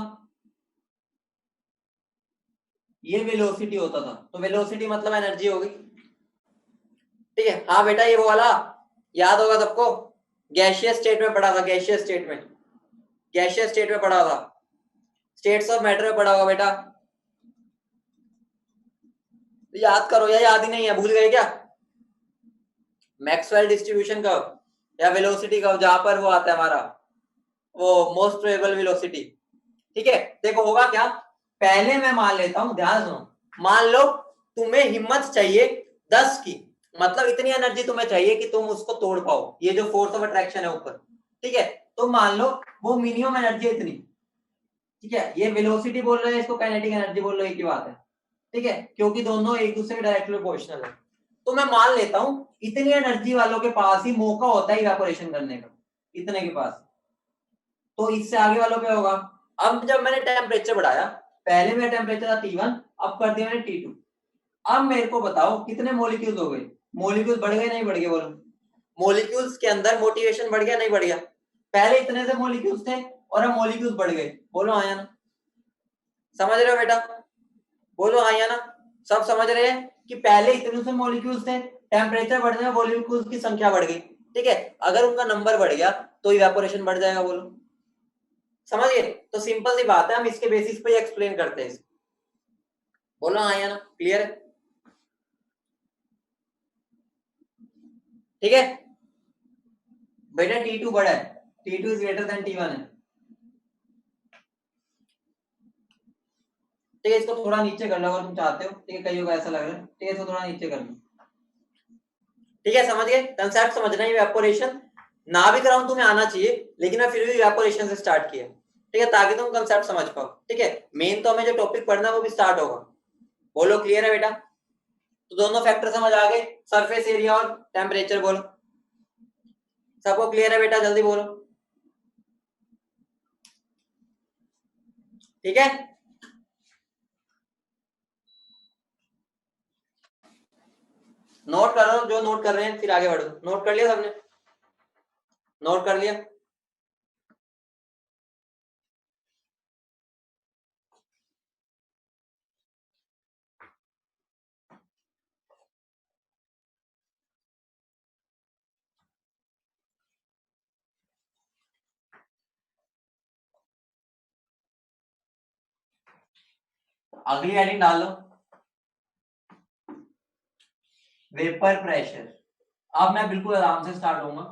ये वेलोसिटी होता था, तो वेलोसिटी मतलब एनर्जी होगी। ठीक है, हाँ बेटा, ये वो वाला याद होगा सबको, गैशियस स्टेट में पढ़ा था, गैशियस स्टेट में पढ़ा था, स्टेट्स ऑफ मैटर में पढ़ा होगा बेटा। याद करो, या याद ही नहीं है, भूल गए क्या? मैक्सवेल डिस्ट्रीब्यूशन कब, या वेलोसिटी कब, जहां पर वो आता है हमारा, वो मोस्ट प्रोबेबल वेलोसिटी। ठीक है, देखो होगा क्या, पहले मैं मान लेता हूं, ध्यान सुनो, मान लो तुम्हें हिम्मत चाहिए 10 की, मतलब इतनी एनर्जी तुम्हें चाहिए कि तुम उसको तोड़ पाओ, ये जो फोर्स ऑफ अट्रैक्शन है ऊपर, ठीक है, तो मान लो वो मिनिमम एनर्जी है इतनी, ठीक है, ये वेलोसिटी बोल रहे हैं, इसको काइनेटिक एनर्जी बोल रहे हैं, एक ही बात है, ठीक है, क्योंकि दोनों एक दूसरे के डायरेक्टली प्रोपोर्शनल है। तो मैं मान लेता हूं इतनी एनर्जी वालों के पास ही मौका होता है इवेपोरेशन करने का, इतने के पास, तो इससे आगे वालों पे होगा। अब जब मैंने टेम्परेचर बढ़ाया, पहले मेरा टेम्परेचर था T1, अब कर दिया मैंने T2, अब मेरे को बताओ कितने मॉलिक्यूल्स हो गए? मॉलिक्यूल्स बढ़ गए नहीं बढ़ गए? बोलो। मॉलिक्यूल्स के अंदर मोटिवेशन बढ़ गया नहीं बढ़ गया? पहले इतने से मॉलिक्यूल्स थे और अब मॉलिक्यूल्स बढ़ गए। बोलो हाँ या ना। समझ रहे हो बेटा? बोलो हाँ या ना। सब समझ रहे हैं कि पहले इतने से मॉलिक्यूल्स थे, टेम्परेचर बढ़ने में मॉलिक्यूल्स की संख्या बढ़ गई, ठीक है, अगर उनका नंबर बढ़ गया तो इवेपोरेशन बढ़ जाएगा। बोलो। समझ गए? तो सिंपल सी बात है, हम इसके बेसिस पे एक्सप्लेन करते हैं। बोलो हाँ या ना, क्लियर है? ठीक है बेटा, T2 बड़ा है, T2 is greater than T1 है। ठीक है, इसको थोड़ा नीचे कर लो अगर तुम चाहते हो, ठीक है, कईयों को ऐसा लग रहा है, ठीक है, इसको थोड़ा नीचे कर लो। ठीक है, समझ गए? कंसेप्ट समझना, इवेपोरेशन ना भी कराऊं तुम्हें आना चाहिए, लेकिन मैं फिर भी इवेपोरेशन से स्टार्ट किया, ठीक है, ताकि तुम कंसेप्ट समझ पाओ। ठीक है, मेन तो हमें जो टॉपिक पढ़ना है वो भी स्टार्ट होगा। बोलो क्लियर है बेटा? तो दोनों फैक्टर समझ आ गए, सरफेस एरिया और टेम्परेचर। बोलो सबको क्लियर है बेटा? जल्दी बोलो। ठीक है, नोट करो, जो नोट कर रहे हैं फिर आगे बढ़ो। नोट कर लिया सबने? नोट कर लिया? अगली हेडिंग डाल लो, वेपर प्रेशर। अब मैं बिल्कुल आराम से स्टार्ट होऊंगा,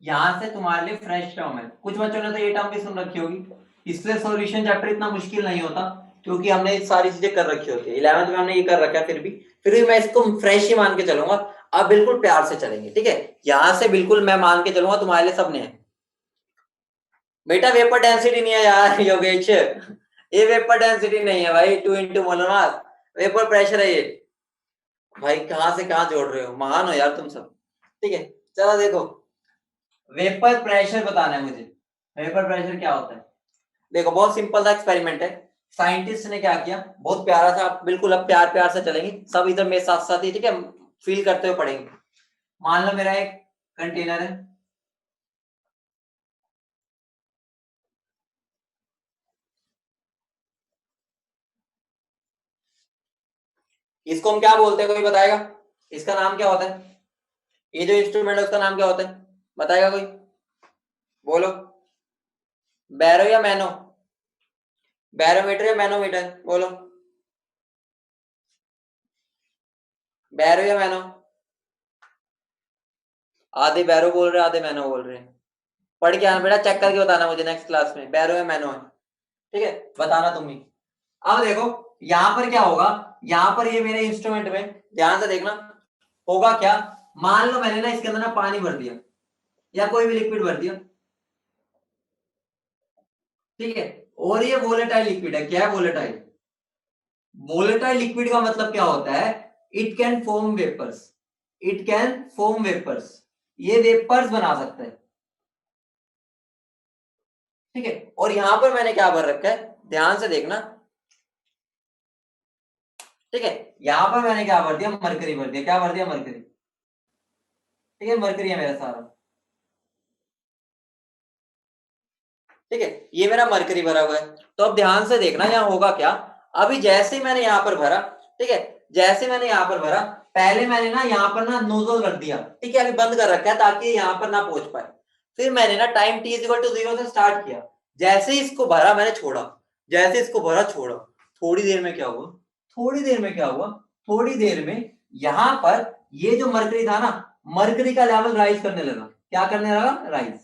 यहाँ से तुम्हारे लिए फ्रेश टर्म है। कुछ बच्चों ने तो ये टर्म भी सुन रखी होगी, इसलिए सॉल्यूशन चैप्टर इतना मुश्किल नहीं होता क्योंकि हमने ये सारी चीजें कर रखी होती है। 11th में हमने ये कर रखा है, फिर भी मैं इसको फ्रेश ही मान के चलूंगा। अब बिल्कुल प्यार से चलेंगे, ठीक है? यहां से बिल्कुल मैं मान के चलूंगा तुम्हारे लिए सबने है। बेटा वेपर डेंसिटी नहीं है यार योगेश, ये वेपर डेंसिटी नहीं है भाई, 2 into molar mass, vapour pressure है ये। भाई कहां से कहां जोड़ रहे हो, महान हो यार तुम सब। ठीक है, चलो देखो, वेपर प्रेशर बताना है मुझे। वेपर प्रेशर क्या होता है? देखो बहुत सिंपल सा एक्सपेरिमेंट है। साइंटिस्ट ने क्या किया, बहुत प्यारा सा, बिल्कुल अब प्यार प्यार से चलेंगे सब, इधर मेरे साथ साथ ही, ठीक है? फील करते हुए पढ़ेंगे। मान लो मेरा एक कंटेनर है, इसको हम क्या बोलते हैं, कोई बताएगा? इसका नाम क्या होता है? ये जो इंस्ट्रूमेंट है उसका नाम क्या होता है, बताएगा कोई? बोलो। बैरो या मैनो? बैरोमीटर या मैनोमीटर? बोलो। बैरो या मैनो? आधे बैरो बोल रहे, आधे मैनो बोल रहे हैं। पढ़ के आना बेटा, चेक करके बताना मुझे नेक्स्ट क्लास में बैरो या मैनो है, ठीक है? बताना तुम ही। अब देखो यहां पर क्या होगा, यहां पर ये मेरे इंस्ट्रूमेंट में ध्यान से देखना, होगा क्या? मान लो मैंने ना इसके अंदर ना पानी भर दिया या कोई भी लिक्विड भर दिया, ठीक है? और ये वोलेटाइल लिक्विड है। क्या है वोलेटाइल? वोलेटाइल लिक्विड का मतलब क्या होता है? It can form vapours, it can form vapours, ये वेपर्स बना सकता है, ठीक है? और यहां पर मैंने क्या भर रखा है, ध्यान से देखना, ठीक है? यहां पर मैंने क्या भर दिया, मरकरी भर दिया। क्या भर दिया? मरकरी, ठीक है? मरकरी है मेरा सारा, ठीक है? ये मेरा मरकरी भरा हुआ है। तो अब ध्यान से देखना यहाँ होगा क्या, अभी जैसे ही मैंने यहाँ पर भरा, ठीक है, जैसे मैंने यहाँ पर भरा, पहले मैंने ना यहाँ पर ना नोजल रख दिया, ठीक है? अभी बंद कर रखा है ताकि यहाँ पर ना पहुंच पाए। फिर मैंने ना टाइम t इक्वल टू 0 से स्टार्ट किया, जैसे ही इसको भरा मैंने छोड़ा, जैसे इसको भरा छोड़ा, थोड़ी देर में क्या हुआ, थोड़ी देर में क्या हुआ, थोड़ी देर में यहाँ पर ये जो मरकरी था ना, मरकरी का लेवल राइज करने लगा। क्या करने लगा? राइज।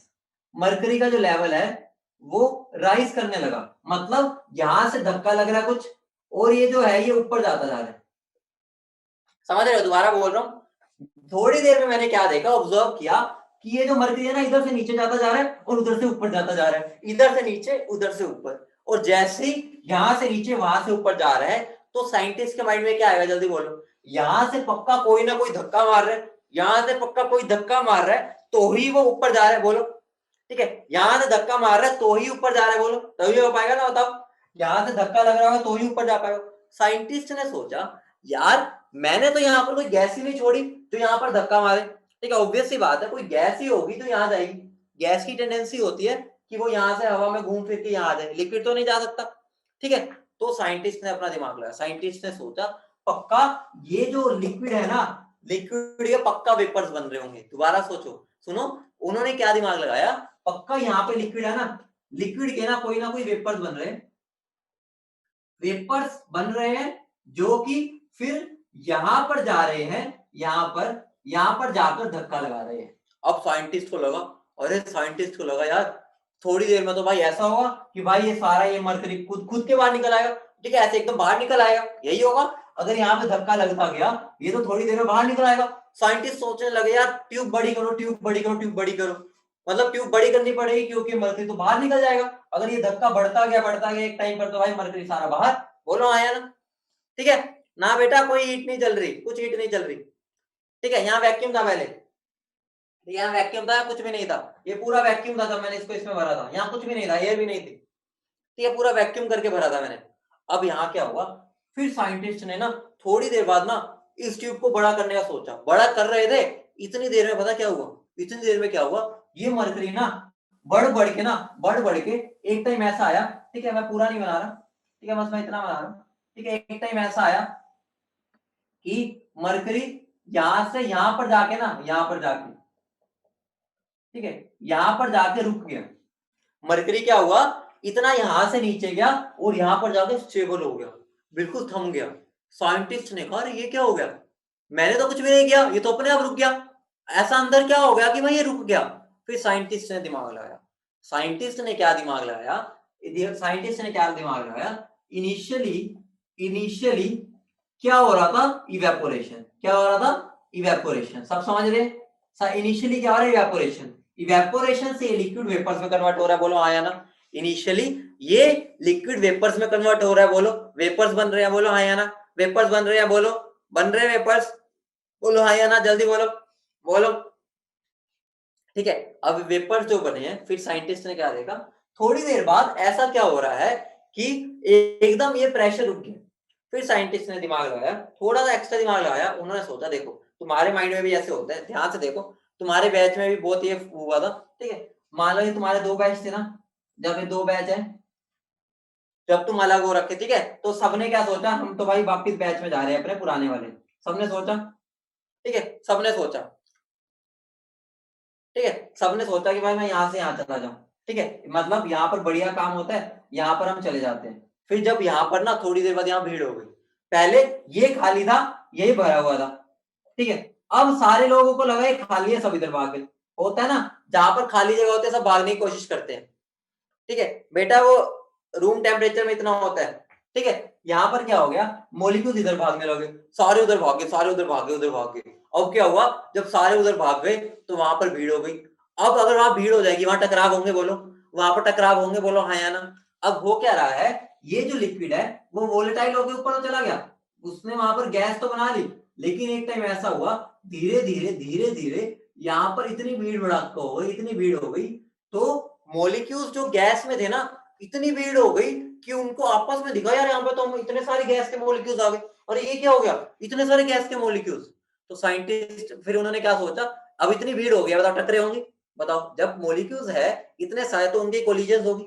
मरकरी का जो लेवल है वो राइज करने लगा, मतलब यहां से धक्का लग रहा है कुछ, और ये जो है ये ऊपर जाता जा रहा है। समझ रहे हो? दोबारा बोल रहा हूं, थोड़ी देर में मैंने क्या देखा, ऑब्जर्व किया कि ये जो मरकरी है ना, इधर से नीचे जाता जा रहा है और उधर से ऊपर जाता जा रहा है, इधर से नीचे उधर से ऊपर। और जैसे ही यहां से नीचे वहां से ऊपर जा रहा है, तो साइंटिस्ट के माइंड में क्या आएगा, जल्दी बोलो। यहां से पक्का कोई ना कोई धक्का मार रहा है, यहां से पक्का कोई धक्का मार रहा है, तो ही वो ऊपर जा रहा है। बोलो, ठीक है? यहां से धक्का मार रहा है तो ही ऊपर जा रहा है, बोलो तभी हो पाएगा ना, बताओ। यहां से धक्का लग रहा होगा तो ही ऊपर जा पाएगा। साइंटिस्ट ने सोचा यार मैंने तो यहाँ पर कोई गैस ही नहीं छोड़ी तो यहाँ पर धक्का मारे, ठीक है? ऑब्वियस सी बात है, कोई गैस ही होगी तो यहाँ जाएगी। गैस की टेंडेंसी होती है कि वो यहाँ से हवा में घूम फिर के यहाँ आ जाए, लिक्विड तो नहीं जा सकता, ठीक है? तो साइंटिस्ट ने अपना दिमाग लगाया, साइंटिस्ट ने सोचा पक्का ये जो लिक्विड है ना, लिक्विड के पक्का वेपर्स बन रहे होंगे। दोबारा सोचो, सुनो, उन्होंने क्या दिमाग लगाया, पक्का यहाँ पे लिक्विड है ना, लिक्विड के ना कोई वेपर्स बन रहे हैं, वेपर्स बन रहे हैं जो कि फिर यहां पर जा रहे हैं, यहां पर जाकर धक्का लगा रहे हैं। अब साइंटिस्ट को लगा, अरे साइंटिस्ट को लगा यार थोड़ी देर में तो भाई ऐसा होगा कि भाई ये सारा ये मरकरी खुद खुद के बाहर निकल आएगा, ठीक है? ऐसे एकदम बाहर निकल आएगा, यही होगा। अगर यहाँ पे धक्का लगता गया ये तो थोड़ी देर में बाहर निकल आएगा। साइंटिस्ट सोचने लगे यार ट्यूब बड़ी करो, ट्यूब बड़ी करो, ट्यूब बड़ी करो, मतलब ट्यूब बड़ी करनी पड़ेगी क्योंकि मरकरी तो बाहर निकल जाएगा। अगर ये धक्का बढ़ता गया एक टाइम पर तो भाई मरकरी सारा बाहर। बोलो आया ना? ठीक है ना बेटा? कोई हीट नहीं चल रही, कुछ हीट नहीं चल रही, ठीक है? यहाँ वैक्यूम था पहले, यहाँ वैक्यूम था, कुछ भी नहीं था, ये पूरा वैक्यूम था जब मैंने इसको इसमें भरा था, यहाँ कुछ भी नहीं था, एयर भी नहीं थी, ठीक है? पूरा वैक्यूम करके भरा था मैंने। अब यहाँ क्या हुआ, फिर साइंटिस्ट ने ना थोड़ी देर बाद ना इस ट्यूब को बड़ा करने का सोचा, बड़ा कर रहे थे, इतनी देर में पता क्या हुआ, इतनी देर में क्या हुआ, ये मरकरी ना बढ़ बढ़ के एक टाइम ऐसा आया, ठीक है? मैं पूरा नहीं बना रहा, ठीक है? बस मैं इतना बना रहा हूँ, ठीक है? एक टाइम ऐसा आया कि मरकरी यहां से यहां पर जाके ना, यहां पर जाके, ठीक है, यहां पर जाके रुक गया। मरकरी क्या हुआ, इतना यहां से नीचे गया और यहां पर जाके स्टेबल हो गया, बिल्कुल थम गया। साइंटिस्ट ने कहा ये क्या हो गया, मैंने तो कुछ भी नहीं किया, ये तो अपने आप रुक गया। ऐसा अंदर क्या हो गया कि भाई ये रुक गया? फिर साइंटिस्ट ने दिमाग लगाया। साइंटिस्ट ने क्या दिमाग लगाया? साइंटिस्ट ने क्या दिमाग लगाया? इनिशियली क्या हो रहा था? इवेपोरेशन। क्या हो रहा था? इवेपोरेशन। सब समझ रहे? इनिशियली क्या हो रहा है? इवेपोरेशन। इवेपोरेशन से लिक्विड वेपर्स में कन्वर्ट हो रहा है। बोलो हाँ या ना? इनिशियली ये लिक्विड वेपर्स में कन्वर्ट हो रहा है। बोलो वेपर्स बन रहे हैं। बोलो हाँ या ना? वेपर्स बन रहे हैं। बोलो बन रहे हैं वेपर्स। बोलो हाँ या ना? जल्दी बोलो, बोलो। ठीक है, अब वेपर्स जो बने हैं, फिर साइंटिस्ट ने क्या देखा? थोड़ी देर बाद ऐसा क्या हो रहा है कि एकदम ये प्रेशर रुक गया। फिर साइंटिस्ट ने दिमाग लगाया, थोड़ा सा एक्स्ट्रा दिमाग लगाया। उन्होंने सोचा देखो तुम्हारे माइंड में भी ऐसे होता है, ध्यान से देखो। तुम्हारे बैच में भी बहुत ये हुआ था। ठीक है, मान लो ये तुम्हारे 2 बैच थे ना, जब ये 2 बैच है, जब तुम अलग हो रखे, ठीक है, तो सबने क्या सोचा? हम तो भाई वापिस बैच में जा रहे हैं अपने पुराने वाले। सबने सोचा, ठीक है, सबने सोचा, ठीक है, सबने सोचा कि भाई मैं यहाँ से यहाँ चला जाऊं। ठीक है, मतलब यहाँ पर बढ़िया काम होता है, यहाँ पर हम चले जाते हैं। फिर जब यहाँ पर ना थोड़ी देर बाद यहाँ भीड़ हो गई, पहले ये खाली था, यही भरा हुआ था। ठीक है, अब सारे लोगों को लगा ये खाली है, सब इधर भाग गए। होता है ना, जहां पर खाली जगह होती है सब भागने की कोशिश करते हैं। ठीक है बेटा, वो रूम टेम्परेचर में इतना होता है। ठीक है, यहाँ पर क्या हो गया? मॉलिक्यूल्स इधर भागने लगे, सारे उधर भाग गए, सारे उधर भाग गए, उधर भाग गए। अब क्या हुआ? जब सारे उधर भाग गए तो वहां पर भीड़ हो गई। अब अगर वहां भीड़ हो जाएगी, वहां टकराव होंगे। बोलो वहां पर टकराव होंगे। बोलो हाँ या ना? अब हो क्या रहा है? ये जो लिक्विड है वो वोलेटाइल होकर ऊपर तो चला गया, उसने वहां पर गैस तो बना ली, लेकिन एक टाइम ऐसा हुआ, धीरे धीरे धीरे धीरे यहाँ पर इतनी भीड़ भड़ाका हो गई, इतनी भीड़ हो गई, तो मॉलिक्यूल्स जो गैस में थे ना, इतनी भीड़ हो गई कि उनको आपस में दिखा यार यहाँ पे तो हम इतने सारे गैस के मॉलिक्यूल्स आ गए, और ये क्या हो गया? इतने सारे गैस के मॉलिक्यूल्स। तो साइंटिस्ट फिर उन्होंने क्या सोचा? अब इतनी भीड़ हो गया, बताओ टकरे होंगे? बताओ, जब मॉलिक्यूल्स है इतने सारे तो उनकी कोलिजन्स होगी,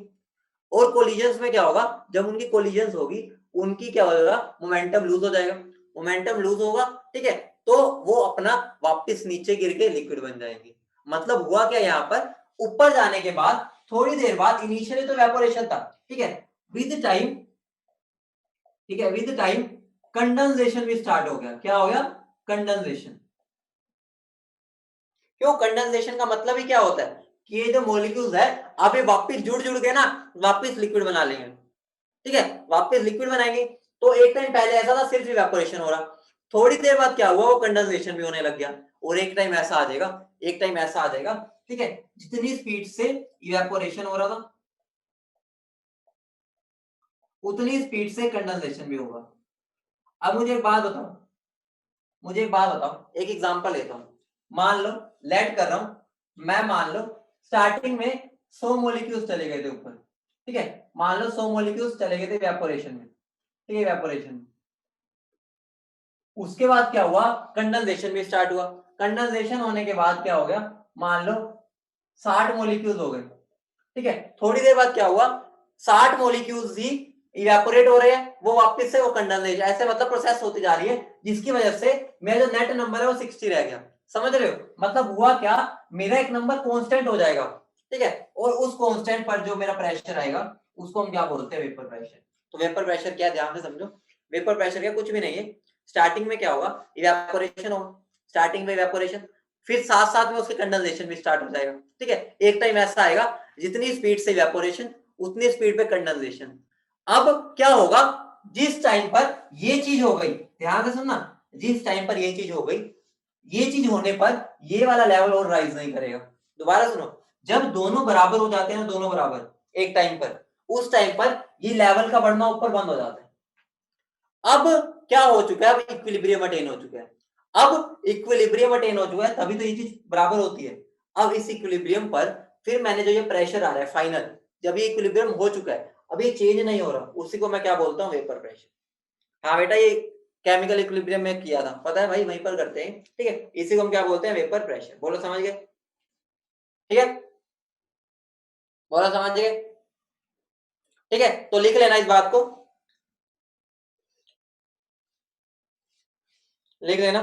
और कोलिजन्स में क्या होगा? जब उनकी कोलिजन्स होगी, उनकी क्या होगा? मोमेंटम लूज हो जाएगा। मोमेंटम लूज होगा, ठीक है, तो वो अपना वापस नीचे गिर के लिक्विड बन जाएंगे। मतलब हुआ क्या यहाँ पर? ऊपर जाने के बाद थोड़ी देर बाद, इनिशियली तो इवेपोरेशन था, ठीक है, विद टाइम, ठीक है, विद टाइम कंडेंसेशन भी स्टार्ट हो गया। क्या हो गया? कंडेंसेशन। क्यों? कंडेंसेशन का मतलब ही क्या होता है कि ये जो मॉलिक्यूल्स है, अब ये वापस जुड़ जुड़ के ना वापस लिक्विड बना लेंगे। ठीक है, वापस लिक्विड बनाएंगे। तो एक टाइम पहले ऐसा था सिर्फ इवेपोरेशन हो रहा, थोड़ी देर बाद क्या हुआ? वो कंडेंसेशन भी होने लग गया। और एक टाइम ऐसा आ जाएगा, एक टाइम ऐसा आ जाएगा, ठीक है, जितनी स्पीड से इवेपोरेशन हो रहा था उतनी स्पीड से कंडेंसेशन भी होगा। अब मुझे एक बात बताओ, मुझे एक बात बताओ, एक एग्जांपल लेता हूं। मान लो, लेट कर रहा हूं मैं, मान लो स्टार्टिंग में 100 मॉलिक्यूल्स चले गए थे ऊपर। ठीक है, मान लो 100 मॉलिक्यूल्स चले गए थे इवेपोरेशन में। ठीक है, इवेपोरेशन में उसके बाद क्या हुआ? कंडेंसेशन भी स्टार्ट हुआ। कंडेंसेशन होने के बाद क्या हो गया? मान लो 60 मॉलिक्यूल्स हो गए। ठीक है, थोड़ी देर बाद क्या हुआ? 60 मॉलिक्यूल्स ही इवेपोरेट हो रहे हैं, वो वापस से वो कंडेंसेशन, ऐसे मतलब प्रोसेस होती जा रही है, जिसकी वजह से मेरा जो नेट नंबर है वो 60 रह गया। समझ रहे हो? मतलब हुआ क्या? मेरा एक नंबर कांस्टेंट हो जाएगा, ठीक है, और उस कांस्टेंट पर जो मेरा प्रेशर आएगा उसको हम क्या बोलते हैं? Vapour pressure. तो वेपर प्रेशर क्या, ध्यान से समझो। वेपर प्रेशर क्या, कुछ भी नहीं है। स्टार्टिंग में क्या होगा? इवेपोरेशन होगा, स्टार्टिंग में इवेपोरेशन, फिर साथ साथ में उसके कंडेंसेशन भी स्टार्ट हो जाएगा। ठीक है, एक टाइम ऐसा आएगा जितनी स्पीड से इवेपोरेशन उतनी स्पीड पे कंडेंसेशन। अब क्या होगा? जिस टाइम पर ये चीज हो गई, ध्यान से सुनना, जिस टाइम पर ये चीज हो गई, ये चीज होने पर ये वाला लेवल और राइज नहीं करेगा। दोबारा सुनो, जब दोनों बराबर हो जाते हैं ना, दोनों बराबर एक टाइम पर, उस टाइम पर ये लेवल का बढ़ना ऊपर बंद हो जाता है। अब क्या हो चुका है? अब इक्विलिब्रियम अटेन हो चुका है। अब इक्विलिब्रियम अटेन हो चुका है, तभी तो ये चीज बराबर होती है। अब इस इक्विलिब्रियम पर फिर मैंने जो ये प्रेशर आ रहा है फाइनल, जब ये इक्विलिब्रियम हो चुका है, अब ये चेंज नहीं हो रहा, उसी को मैं क्या बोलता हूँ? Vapour pressure. हाँ बेटा, ये केमिकल इक्विलिब्रियम में किया था, पता है भाई, वहीं पर करते हैं। ठीक है, इसी को हम क्या बोलते हैं? Vapour pressure. बोलो समझ गए? ठीक है, बोलो समझ गए? ठीक है, तो लिख लेना इस बात को, लिख लेना।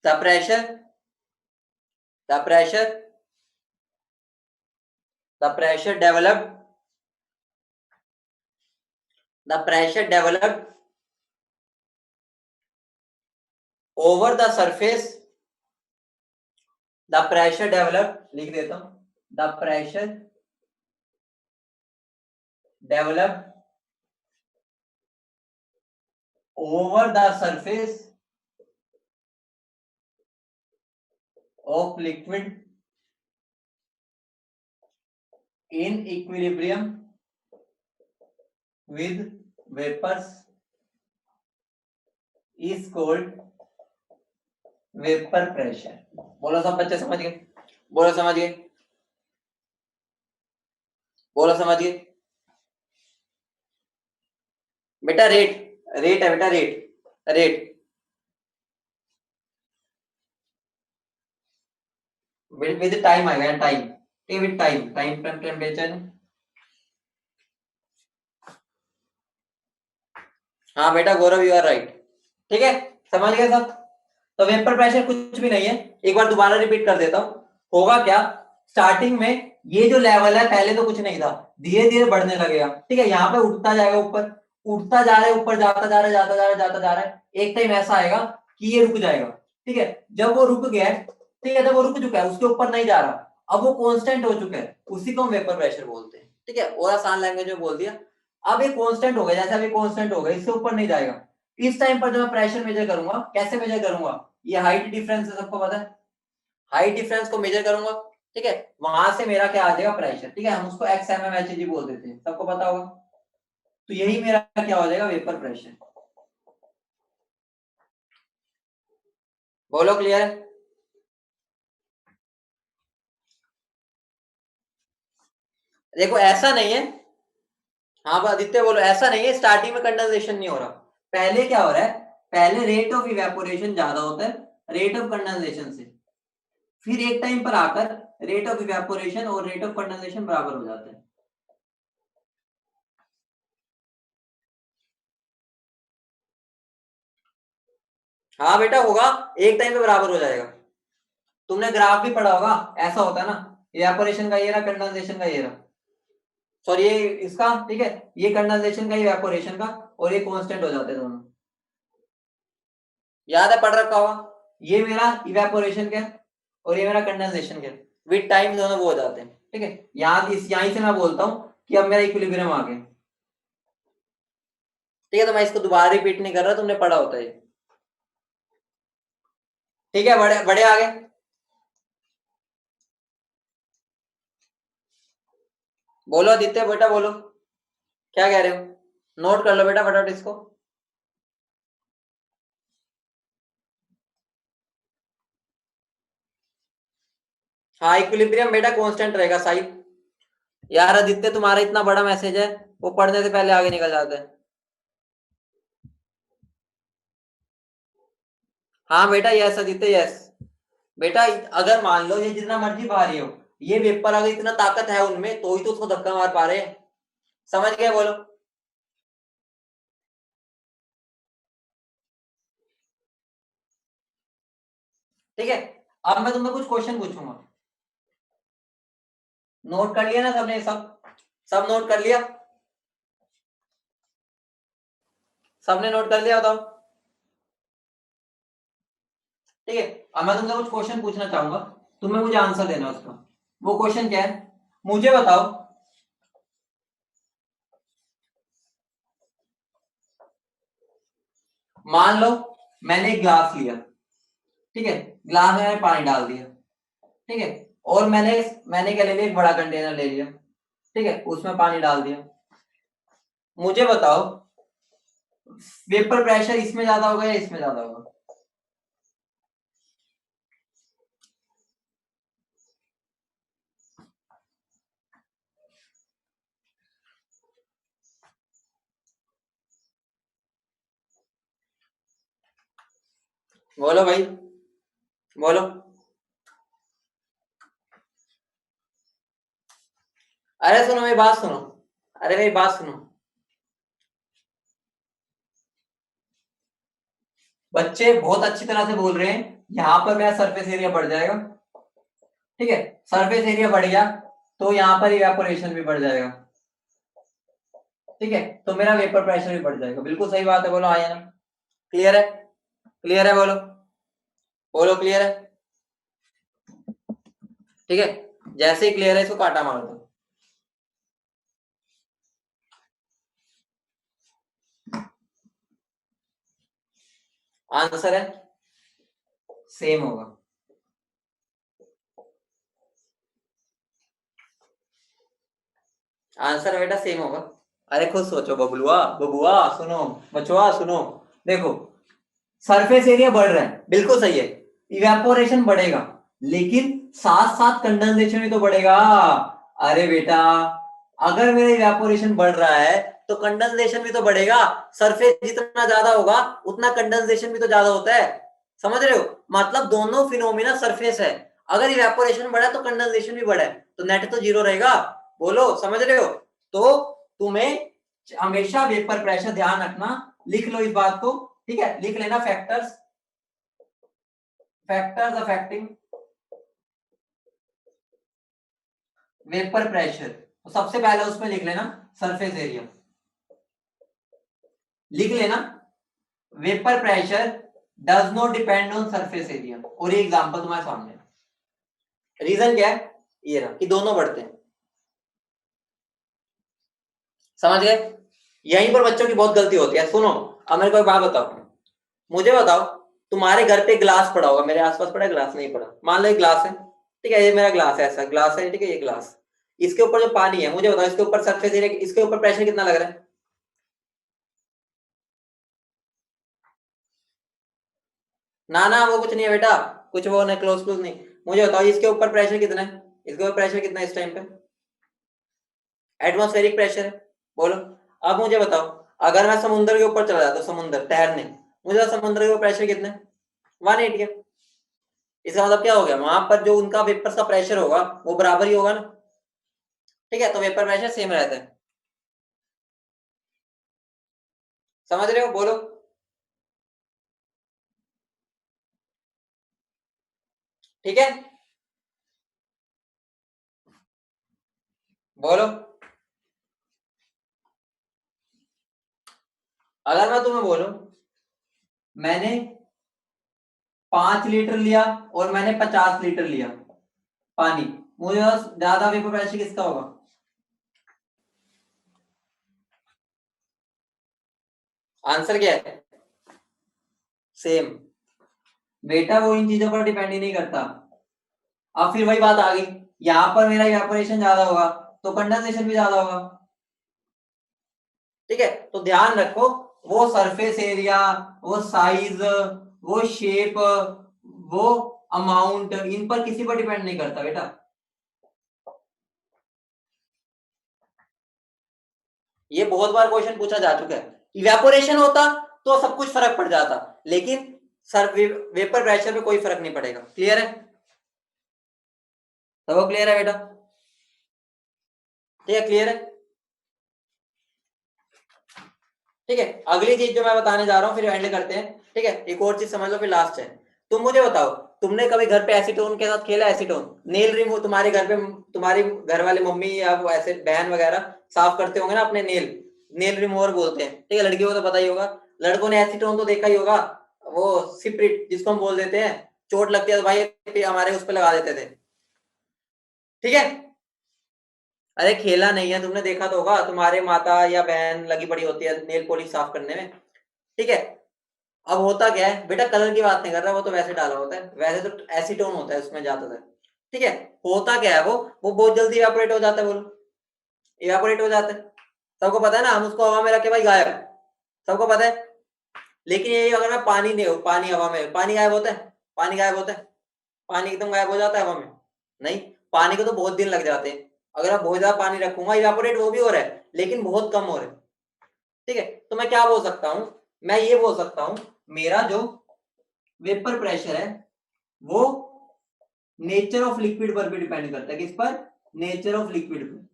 The pressure, the pressure, the pressure developed the pressure developed over the surface, the pressure developed, लिख देता हूं, the pressure developed over the surface of liquid in equilibrium with vapors is called vapor pressure. बोलो सब बच्चे समझ गए, बोलो समझ गए, बोलो समझ गए बेटा। रेट, रेट है बेटा, रेट, रेट विद टाइम आएगा, time, with time, time temperature. हाँ बेटा गौरव, यू आर राइट। ठीक है, समझ गए सब। तो वेपर प्रेशर कुछ भी नहीं है, एक बार दोबारा रिपीट कर देता हूं। होगा क्या, स्टार्टिंग में ये जो लेवल है पहले तो कुछ नहीं था, धीरे धीरे बढ़ने लगेगा। ठीक है, यहाँ पे उठता जाएगा ऊपर, उठता जा रहा है ऊपर, जाता जा रहा है, जाता जा रहा है, जाता जा रहा है। एक टाइम ऐसा आएगा कि ये रुक जाएगा। ठीक है, जब वो रुक गया, ठीक है, जब वो रुक चुका है, उसके ऊपर नहीं जा रहा, अब वो कांस्टेंट हो चुका है, उसी को हम वेपर प्रेशर बोलते हैं। ठीक है, और आसान लैंग्वेज में बोल दिया। अब ये कांस्टेंट हो गया, जैसे अभी कांस्टेंट हो गया, इससे ऊपर नहीं जाएगा। इस टाइम पर जब मैं प्रेशर मेजर करूंगा, कैसे मेजर करूंगा, ये हाइट डिफरेंस है, सबको पता है, हाइट डिफरेंस को मेजर करूंगा। ठीक है, वहां से मेरा क्या आ जाएगा, प्रेशर। ठीक है, हम उसको x m m h g बोल देते हैं, सबको पता होगा। तो यही मेरा क्या हो जाएगा, वेपर प्रेशर। बोलो क्लियर है। देखो ऐसा नहीं है, हाँ आदित्य बोलो, ऐसा नहीं है स्टार्टिंग में कंडेंसेशन नहीं हो रहा। पहले क्या हो रहा है, पहले रेट ऑफ इवेपोरेशन ज्यादा होता है रेट ऑफ कंडेंसेशन से, फिर एक टाइम पर आकर रेट ऑफ इवेपोरेशन और रेट ऑफ कंडेंसेशन बराबर हो जाते हैं। हाँ बेटा होगा, एक टाइम पे बराबर हो जाएगा। तुमने ग्राफ भी पढ़ा होगा, ऐसा होता है ना, इवेपोरेशन का ये रहा, कंडेंसेशन का ये रहा, सॉरी ये इसका, ठीक है, ये कंडेंसेशन का, इवेपोरेशन का, और ये कांस्टेंट हो जाते हैं दोनों। याद है, पढ़ रखा होगा। ये मेरा इवेपोरेशन का और ये मेरा कंडेंसेशन का, विद टाइम दोनों वो हो जाते हैं। ठीक है, यहीं से मैं बोलता हूं कि अब मेरा इक्विलिब्रियम आ गया। ठीक है, तो मैं इसको दोबारा रिपीट नहीं कर रहा, तुमने पढ़ा होता है। ठीक है, बड़े बड़े आ गए। बोलो आदित्य बेटा, बोलो क्या कह रहे हो, नोट कर लो बेटा फटाफट इसको। हाँ, इक्विलिब्रियम बेटा कांस्टेंट रहेगा साहिब। यार आदित्य तुम्हारा इतना बड़ा मैसेज है, वो पढ़ने से पहले आगे निकल जाता है। हाँ बेटा, यस आदित्य, यस बेटा। अगर मान लो ये जितना मर्जी भारी हो, ये वेपर अगर इतना ताकत है उनमें, तो ही तो उसको धक्का मार पा रहे हैं। समझ गए, बोलो। ठीक है, अब मैं तुम्हें कुछ क्वेश्चन पूछूंगा, नोट कर लिया ना सबने, सब सब नोट कर लिया, सबने नोट कर लिया, बताओ। ठीक है, अब मैं तुमसे कुछ क्वेश्चन पूछना चाहूंगा, तुम्हें मुझे आंसर देना उसका। वो क्वेश्चन क्या है, मुझे बताओ, मान लो मैंने एक ग्लास लिया, ठीक है, ग्लास में मैंने पानी डाल दिया, ठीक है, और मैंने मैंने क्या ले लिया, एक बड़ा कंटेनर ले लिया, ठीक है, उसमें पानी डाल दिया। मुझे बताओ वेपर प्रेशर इसमें ज्यादा होगा या इसमें ज्यादा होगा। बोलो भाई, बोलो। अरे सुनो मेरी बात सुनो, अरे मेरी बात सुनो, बच्चे बहुत अच्छी तरह से बोल रहे हैं। यहाँ पर मेरा सरफेस एरिया बढ़ जाएगा, ठीक है, सरफेस एरिया बढ़ गया तो यहाँ पर इवेपोरेशन भी बढ़ जाएगा। ठीक है, तो मेरा वेपर प्रेशर भी बढ़ जाएगा। बिल्कुल सही बात है, बोलो हाँ या ना। क्लियर है? क्लियर है? बोलो बोलो क्लियर है? ठीक है, जैसे ही क्लियर है इसको काटा मार दो। आंसर है सेम होगा। आंसर बेटा सेम होगा। अरे खुद सोचो बबलुआ, बबुआ सुनो, बचवा सुनो। देखो सरफेस एरिया बढ़ रहा है, बिल्कुल सही है, इवेपोरेशन बढ़ेगा, लेकिन साथ साथ कंडेंसेशन भी तो बढ़ेगा। अरे बेटा अगर मेरा इवेपोरेशन बढ़ रहा है तो कंडेंसेशन भी तो बढ़ेगा। सरफेस जितना ज्यादा होगा उतना कंडेंसेशन भी तो ज्यादा होता है। समझ रहे हो? मतलब दोनों फिनोमिना सरफेस है। अगर इवेपोरेशन बढ़ा तो कंडेंसेशन भी बढ़ा है, तो नेट तो जीरो रहेगा। बोलो समझ रहे हो? तो तुम्हें हमेशा वेपर प्रेशर ध्यान रखना, लिख लो इस बात को। ठीक है, लिख लेना factors, factors affecting vapour pressure. तो सबसे पहले उसमें लिख लेना सरफेस एरिया, लिख लेना vapour pressure does not depend on surface area. और ये एग्जांपल तुम्हारे सामने, रीजन क्या है ये रहा कि दोनों बढ़ते हैं। समझ गए? यहीं पर बच्चों की बहुत गलती होती है। सुनो अब मेरे को एक बात बताओ, मुझे बताओ तुम्हारे घर पे ग्लास पड़ा होगा, मेरे आसपास पड़ा है ग्लास? नहीं पड़ा। मान लो एक ग्लास है, ठीक है, ये मेरा ग्लास है, ऐसा ग्लास है, ठीक है, ये ग्लास, इसके ऊपर जो पानी है, मुझे बताओ इसके ऊपर सरफेस एरिया, इसके ऊपर प्रेशर कितना लग रहा है? ना ना वो कुछ नहीं है बेटा, कुछ वो नहीं, क्लोज क्लोज नहीं। मुझे बताओ इसके ऊपर प्रेशर कितना है, इसके ऊपर प्रेशर कितना है इस टाइम पे? एटमॉस्फेरिक प्रेशर है। बोलो। अब मुझे बताओ अगर मैं समुद्र के ऊपर चला जाता हूँ, समुद्र तैरने, मुझे बताओ समुद्र के ऊपर प्रेशर कितना है? 180 है। इसका मतलब क्या हो गया, वहां पर जो उनका वेपर्स का प्रेशर होगा वो बराबर ही होगा ना। ठीक है, तो वेपर प्रेशर सेम रहता है। समझ रहे हो? बोलो। ठीक है, बोलो। अगर मैं तुम्हें बोलूं मैंने 5 लीटर लिया और मैंने 50 लीटर लिया पानी, मुझे ज्यादा वेपर प्रेशर किसका होगा? आंसर क्या है? सेम। बेटा वो इन चीजों पर डिपेंड ही नहीं करता। अब फिर वही बात आ गई, यहाँ पर मेरा इवेपोरेशन ज्यादा होगा तो कंडेंसेशन भी ज्यादा होगा। ठीक है, तो ध्यान रखो वो सरफेस एरिया, वो साइज, वो शेप, वो अमाउंट, इन पर किसी पर डिपेंड नहीं करता बेटा। ये बहुत बार क्वेश्चन पूछा जा चुका है। इवेपोरेशन होता तो सब कुछ फर्क पड़ जाता, लेकिन सर वेपर प्रेशर पे कोई फर्क नहीं पड़ेगा। क्लियर है? सबको क्लियर है बेटा? ठीक है, क्लियर है? ठीक है, अगली चीज जो मैं बताने जा रहा हूँ फिर एंड करते हैं। ठीक है, एक और चीज समझ लो फिर लास्ट है। तुम मुझे बताओ तुमने कभी घर पे एसीटोन के साथ खेला? एसीटोन नेल रिमूव, तुम्हारे घर पे तुम्हारी घर वाले मम्मी या वो ऐसे बहन वगैरह साफ करते होंगे ना अपने नेल, नेल रिमूवर बोलते हैं। ठीक है, लड़कियों को तो पता ही होगा, लड़कों ने एसीटोन तो देखा ही होगा, वो सिप्रिट जिसको हम बोल देते हैं, चोट लगती है तो भाई हमारे उस पर लगा देते थे। ठीक है, अरे खेला नहीं है तुमने, देखा तो होगा, तुम्हारे माता या बहन लगी पड़ी होती है नेल पॉलिश साफ करने में। ठीक है, अब होता क्या है बेटा, कलर की बात नहीं कर रहा, वो तो वैसे डाला होता है, वैसे तो एसीटोन होता है उसमें ज्यादातर। ठीक है, होता क्या है वो बहुत जल्दी इवेपोरेट हो जाता है। बोलो, इवेपोरेट हो जाता है, सबको पता है ना, हम उसको हवा में रखे भाई गायब, सबको पता है। लेकिन ये अगर मैं पानी नहीं हूँ, पानी हवा में, पानी गायब होता है? पानी गायब होता है? पानी एकदम गायब हो जाता है हवा में? नहीं, पानी को तो बहुत दिन लग जाते हैं। अगर मैं बहुत ज्यादा पानी रखूंगा इवेपोरेट वो भी हो रहा है, लेकिन बहुत कम हो रहा है। ठीक है, तो मैं क्या बोल सकता हूँ, मैं ये बोल सकता हूँ मेरा जो वेपर प्रेशर है वो नेचर ऑफ लिक्विड पर भी डिपेंड करता है। किस पर? नेचर ऑफ लिक्विड पर।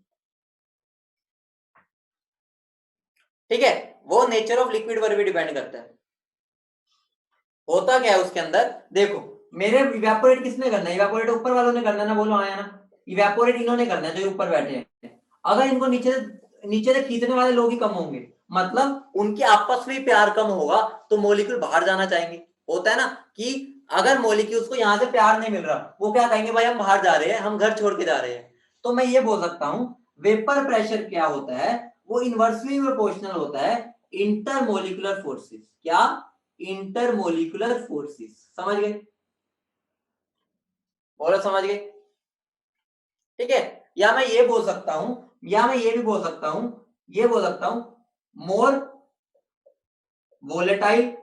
ठीक है, वो नेचर ऑफ लिक्विड पर भी डिपेंड करता है। होता क्या है उसके अंदर, देखो मेरे इवेपोरेट किसने करना है? इवेपोरेट ऊपर वालों ने करना है ना, बोलो आया ना। इवेपोरेट इन्होंने करना है जो ऊपर बैठे हैं। अगर इनको नीचे नीचे से खींचने वाले लोग ही कम होंगे, मतलब उनके आपस में प्यार कम होगा तो मॉलिक्यूल बाहर जाना चाहेंगे। होता है ना कि अगर मॉलिक्यूल्स को यहां से प्यार नहीं मिल रहा, वो क्या कहेंगे, भाई हम बाहर जा रहे हैं, हम घर छोड़ के जा रहे हैं। तो मैं ये बोल सकता हूं वेपर प्रेशर क्या होता है, वो इनवर्सली प्रोपोर्शनल होता है इंटरमोलिकुलर फोर्सेस। क्या? Intermolecular forces. समझ गए? बोलो समझ गए? ठीक है। या मैं ये बोल सकता हूं, या मैं ये भी बोल सकता हूं, ये बोल सकता हूं more volatile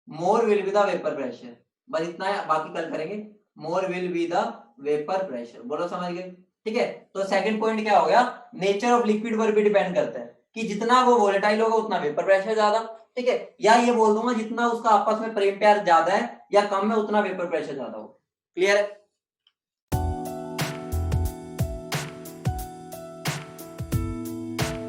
more will be the vapour pressure. बस इतना है, बाकी कल करेंगे। More will be the vapour pressure. बोलो समझ गए? ठीक है। तो सेकंड पॉइंट क्या हो गया, नेचर ऑफ लिक्विड पर भी डिपेंड करता है कि जितना वो वोलेटाइल होगा उतना वेपर प्रेशर ज्यादा। ठीक है। या ये बोल दूंगा जितना उसका आपस में प्रेम प्यार ज्यादा है या कम है उतना वेपर प्रेशर ज्यादा होगा। क्लियर है?